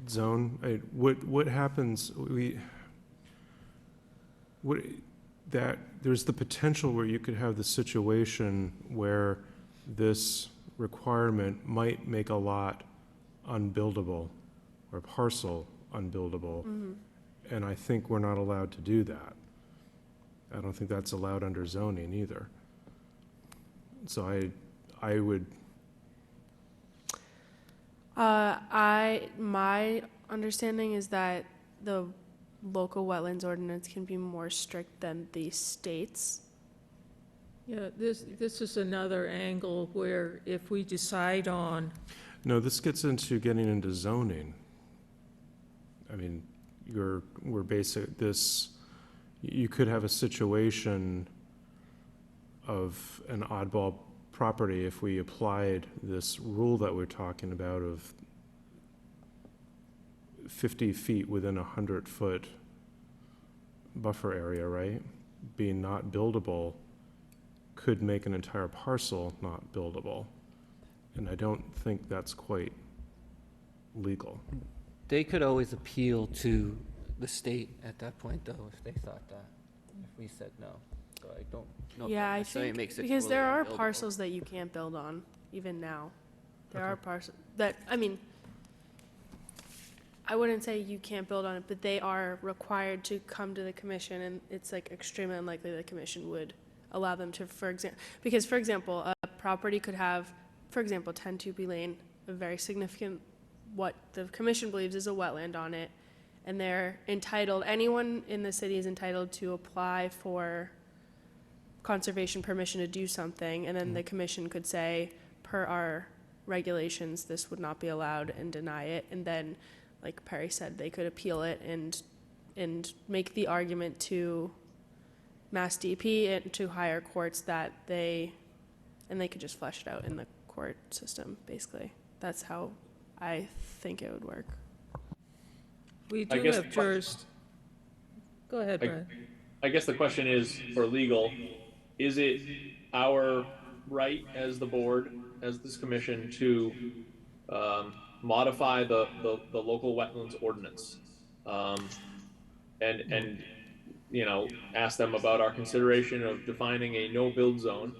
zone? What happens? There's the potential where you could have the situation where this requirement might make a lot unbuildable or parcel unbuildable. And I think we're not allowed to do that. I don't think that's allowed under zoning either. So I would.
My understanding is that the local wetlands ordinance can be more strict than the state's.
Yeah, this is another angle where if we decide on...
No, this gets into getting into zoning. I mean, you could have a situation of an oddball property if we applied this rule that we're talking about of 50 feet within a 100-foot buffer area, right? Being not buildable could make an entire parcel not buildable. And I don't think that's quite legal.
They could always appeal to the state at that point, though, if they thought that, if we said no. So I don't know if
Yeah,
that
I
necessarily
think,
makes it
because there are
totally unbuildable.
parcels that you can't build on, even now. There are parcels that, I mean, I wouldn't say you can't build on it, but they are required to come to the commission, and it's like extremely unlikely the commission would allow them to, for example, a property could have, for example, 10 Tupee Lane, a very significant, what the commission believes is a wetland on it, and they're entitled, anyone in the city is entitled to apply for conservation permission to do something, and then the commission could say, per our regulations, this would not be allowed, and deny it, and then, like Perry said, they could appeal it and make the argument to Mass DP and to higher courts that they could just flesh it out in the court system, basically. That's how I think it would work.
We do have jurors. Go ahead, Brad.
I guess the question is, for legal, is it our right as the board, as this commission, to modify the local wetlands ordinance? And you know, ask them about our consideration of defining a no-build zone,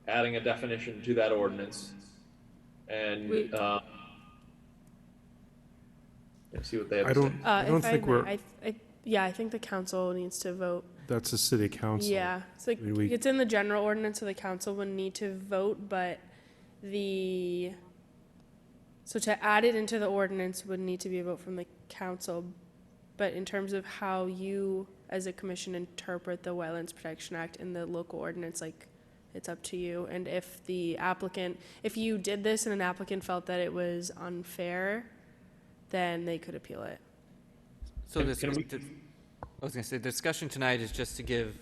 adding a definition to that ordinance, and see what they have to say.
I don't think we're,
Yeah, I think the council needs to vote.
that's a city council.
Yeah, it's like,
We-
it's in the general ordinance, so the council would need to vote, but so to add it into the ordinance would need to be a vote from the council. But in terms of how you, as a commission, interpret the Wetlands Protection Act in the local ordinance, like, it's up to you. And if if you did this and an applicant felt that it was unfair, then they could appeal it.
So I was gonna say, the discussion tonight is just to give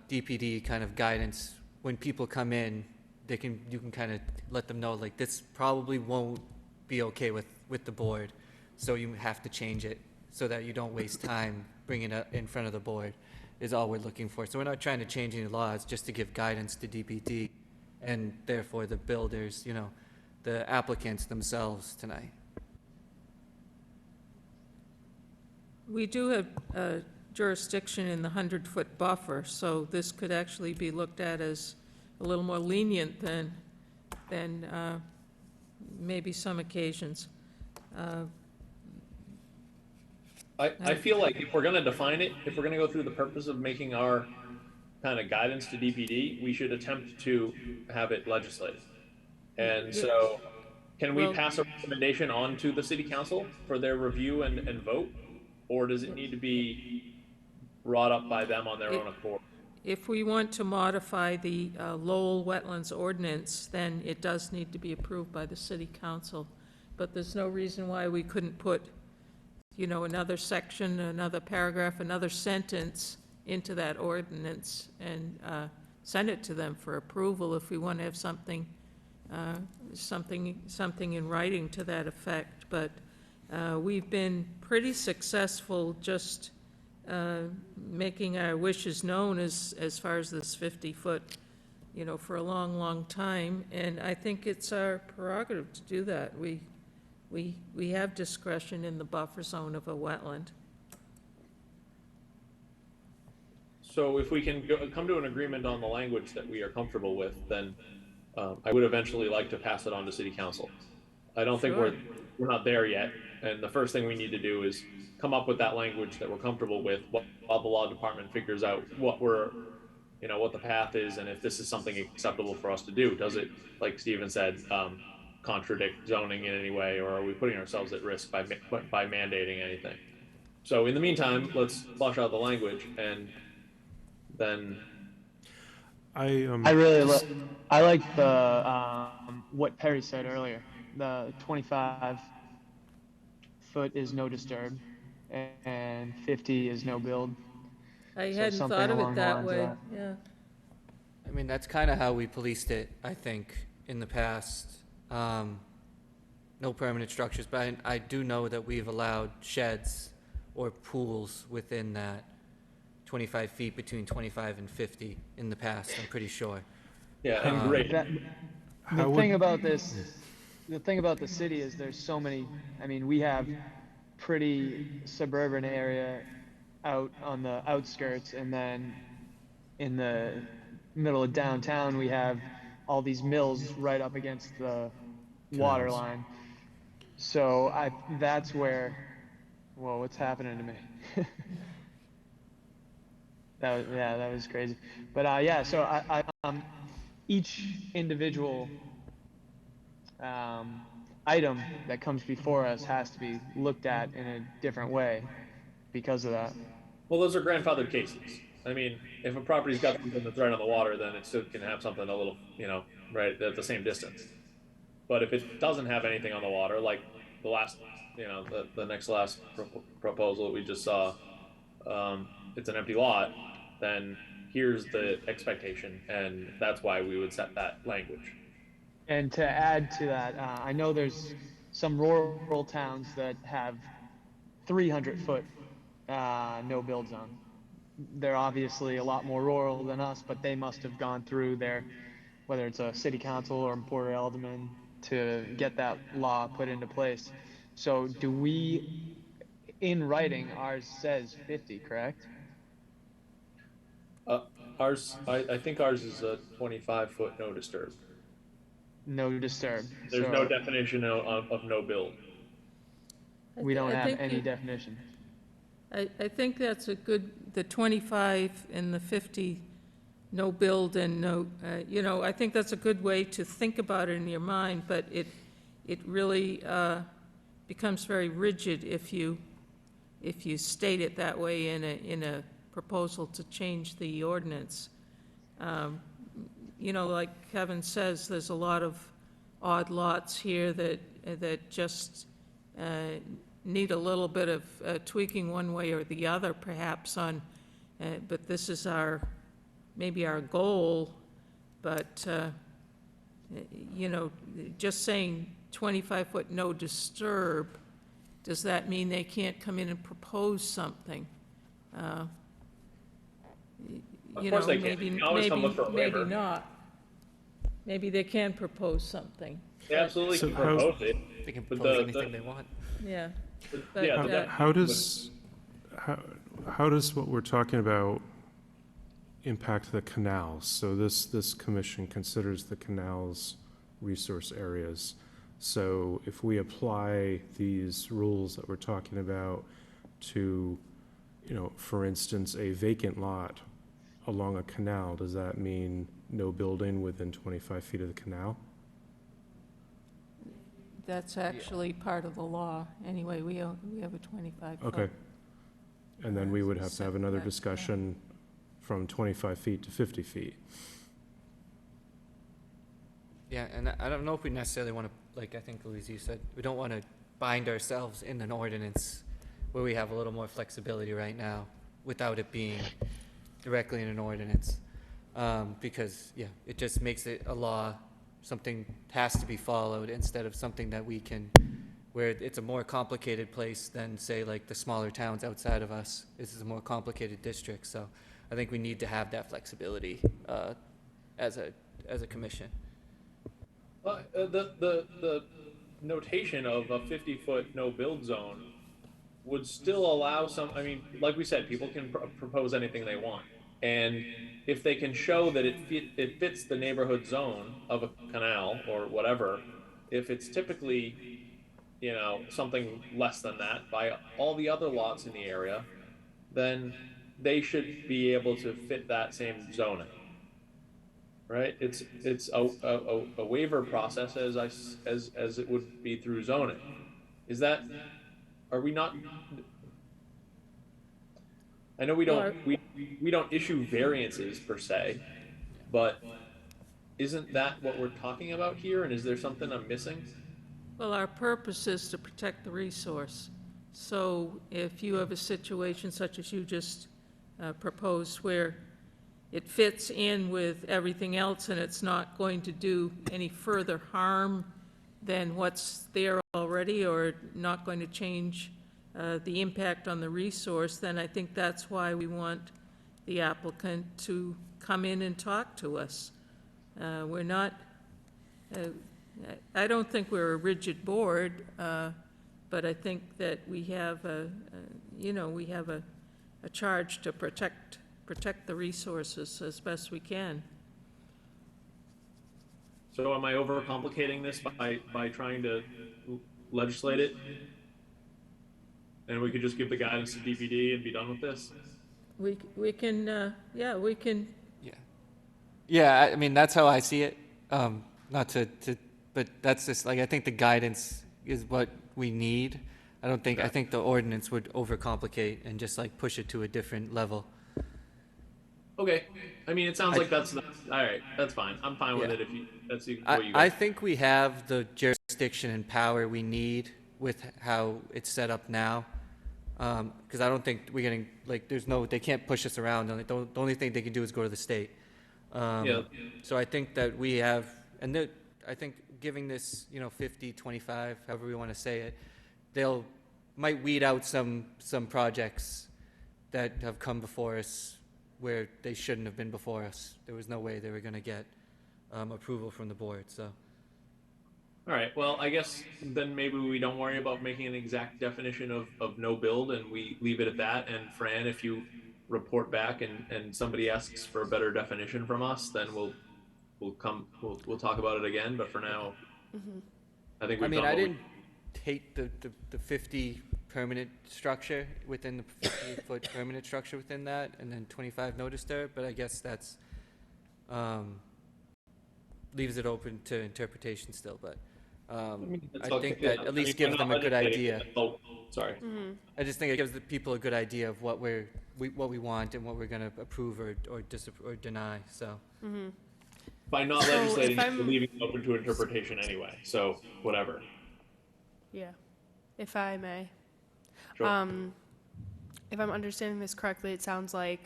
DPD kind of guidance. When people come in, you can kind of let them know, like, this probably won't be okay with the board, so you have to change it so that you don't waste time bringing it in front of the board, is all we're looking for. So we're not trying to change any laws, just to give guidance to DPD and therefore the builders, you know, the applicants themselves tonight.
We do have jurisdiction in the 100-foot buffer, so this could actually be looked at as a little more lenient than maybe some occasions.
I feel like if we're going to define it, if we're going to go through the purpose of making our kind of guidance to DPD, we should attempt to have it legislated. And so, can we pass a recommendation on to the city council for their review and vote? Or does it need to be brought up by them on their own accord?
If we want to modify the Lowell Wetlands Ordinance, then it does need to be approved by the city council. But there's no reason why we couldn't put, you know, another section, another paragraph, another sentence into that ordinance and send it to them for approval if we want to have something in writing to that effect. But we've been pretty successful just making our wishes known as far as this 50-foot, you know, for a long, long time. And I think it's our prerogative to do that. We have discretion in the buffer zone of a wetland.
So if we can come to an agreement on the language that we are comfortable with, then I would eventually like to pass it on to city council. I don't think we're not there yet. And the first thing we need to do is come up with that language that we're comfortable with while the law department figures out what the path is, and if this is something acceptable for us to do. Does it, like Stephen said, contradict zoning in any way, or are we putting ourselves at risk by mandating anything? So in the meantime, let's flush out the language, and then
I like the what Perry said earlier. The 25 foot is no disturb, and 50 is no build.
I hadn't thought of it that way, yeah.
I mean, that's kind of how we policed it, I think, in the past. No permanent structures, but I do know that we've allowed sheds or pools within that 25 feet, between 25 and 50 in the past, I'm pretty sure.
Yeah, and great.
The thing about the city is there's so many, I mean, we have pretty suburban area out on the outskirts, and then in the middle of downtown we have all these mills right up against the water line. So that's where, whoa, what's happening to me? that was crazy. But so I each individual item that comes before us has to be looked at in a different way because of that.
Well, those are grandfathered cases. I mean, if a property's got something that's right on the water, then it still can have something a little, right at the same distance. But if it doesn't have anything on the water, like the last, the next last proposal that we just saw, it's an empty lot, then here's the expectation, and that's why we would set that language.
And to add to that, I know there's some rural towns that have 300 foot no build zone. they're obviously a lot more rural than us, but they must have gone through their, whether it's a city council or Port Alderman, to get that law put into place. So do we, in writing, ours says 50, correct?
I think ours is a 25-foot no disturb.
No disturb.
There's
So
no definition of no build.
we don't
I
have
think
any
you-
definition.
I think that's a good, the 25 and the 50, no build and no, I think that's a good way to think about it in your mind, but it really becomes very rigid if you state it that way in a proposal to change the ordinance. Like Kevin says, there's a lot of odd lots here that just need a little bit of tweaking one way or the other, perhaps but this is maybe our goal, but, just saying 25-foot no disturb, does that mean they can't come in and propose something?
Of course they can.
Maybe,
You can always come look for a
maybe
waiver.
not. Maybe they can propose something.
They absolutely
So
can
how-
propose it.
They can
But
propose
the-
anything they want.
Yeah.
but-
But,
yeah,
uh,
How does what we're talking about impact the canals? So this commission considers the canals resource areas. So if we apply these rules that we're talking about to, for instance, a vacant lot along a canal, does that mean no building within 25 feet of the canal?
That's actually part of the law. Anyway, we have a 25-foot.
Okay. And then we would have to have another
Setback, yeah.
discussion from 25 feet to 50 feet.
Yeah, and I don't know if we necessarily want to, like I think Louise, you said, we don't want to bind ourselves in an ordinance where we have a little more flexibility right now without it being directly in an ordinance. Because, yeah, it just makes it a law, something has to be followed instead of something that we can, where it's a more complicated place than, say, like the smaller towns outside of us. This is a more complicated district, so I think we need to have that flexibility as a commission.
Well, the notation of a 50-foot no build zone would still allow like we said, people can propose anything they want. And if they can show that it fits the neighborhood zone of a canal or whatever, if it's typically, something less than that by all the other lots in the area, then they should be able to fit that same zoning. Right? It's a waiver process as it would be through zoning. Are we not? I know we don't issue variances per se, but isn't that what we're talking about here? And is there something I'm missing?
Well, our purpose is to protect the resource. So if you have a situation such as you just proposed where it fits in with everything else and it's not going to do any further harm than what's there already or not going to change the impact on the resource, then I think that's why we want the applicant to come in and talk to us. We're not, I don't think we're a rigid board, but I think that we have a charge to protect the resources as best we can.
So am I overcomplicating this by trying to legislate it? And we could just give the guidance to DPD and be done with this?
We can, we can,
Yeah, I mean, that's how I see it. Not to, but that's just, like, I think the guidance is what we need. I think the ordinance would overcomplicate and just like push it to a different level.
Okay. I mean, it sounds like all right. That's fine. I'm fine with
Yeah.
it if that's what you
I
guys.
think we have the jurisdiction and power we need with how it's set up now. Because I don't think we're getting, like, they can't push us around. The only thing they can do is go to the state.
Yeah.
So I think that we have, and I think giving this, 50, 25, however we want to say it, might weed out some projects that have come before us where they shouldn't have been before us. There was no way they were going to get approval from the board, so.
All right, well, I guess then maybe we don't worry about making an exact definition of no build and we leave it at that. And Fran, if you report back and somebody asks for a better definition from us, then we'll talk about it again. But for now, I think we've done
I
what
didn't take the 50 permanent structure within the 50-foot permanent structure within that, and then 25 no disturb, but I guess that's, leaves it open to interpretation still, but I think that at least gives them a good idea.
Oh, sorry.
I just think it gives the people a good idea of what we want and what we're going to approve or deny, so.
By not
So
legislating,
if I'm-
we're leaving it open to interpretation anyway. So whatever.
Yeah, if I may.
Sure.
If I'm understanding this correctly, it sounds like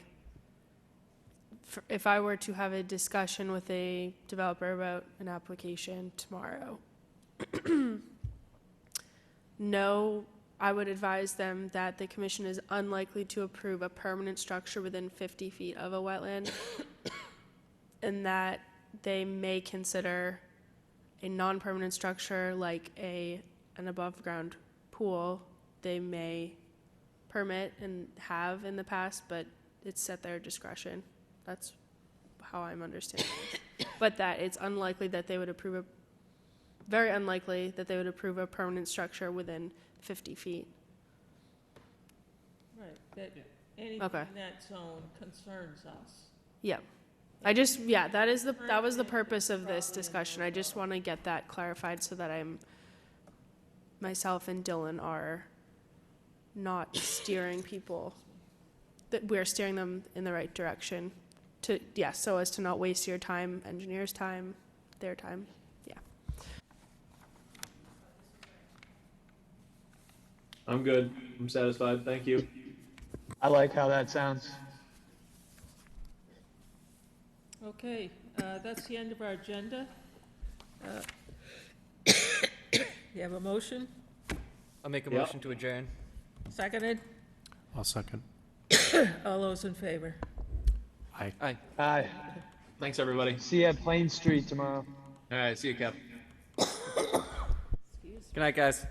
if I were to have a discussion with a developer about an application tomorrow, no, I would advise them that the commission is unlikely to approve a permanent structure within 50 feet of a wetland, and that they may consider a non-permanent structure like an above-ground pool. They may permit and have in the past, but it's at their discretion. That's how I'm understanding it. But that it's unlikely that they would approve very unlikely that they would approve a permanent structure within 50 feet.
Right, that anything
Okay.
in that zone concerns us.
Yeah. that was the purpose of this discussion. I just want to get that clarified so that myself and Dylan are not steering people, that we're steering them in the right direction so as to not waste your time, engineers' time, their time. Yeah.
I'm good. I'm satisfied. Thank you.
I like how that sounds.
Okay, that's the end of our agenda. You have a motion?
I'll make a
Yep.
motion to adjourn.
Seconded?
I'll second.
All those in favor?
Aye.
Aye.
Aye.
Thanks, everybody.
See you at Plain Street tomorrow.
All right, see you, Kev.
Good night, guys.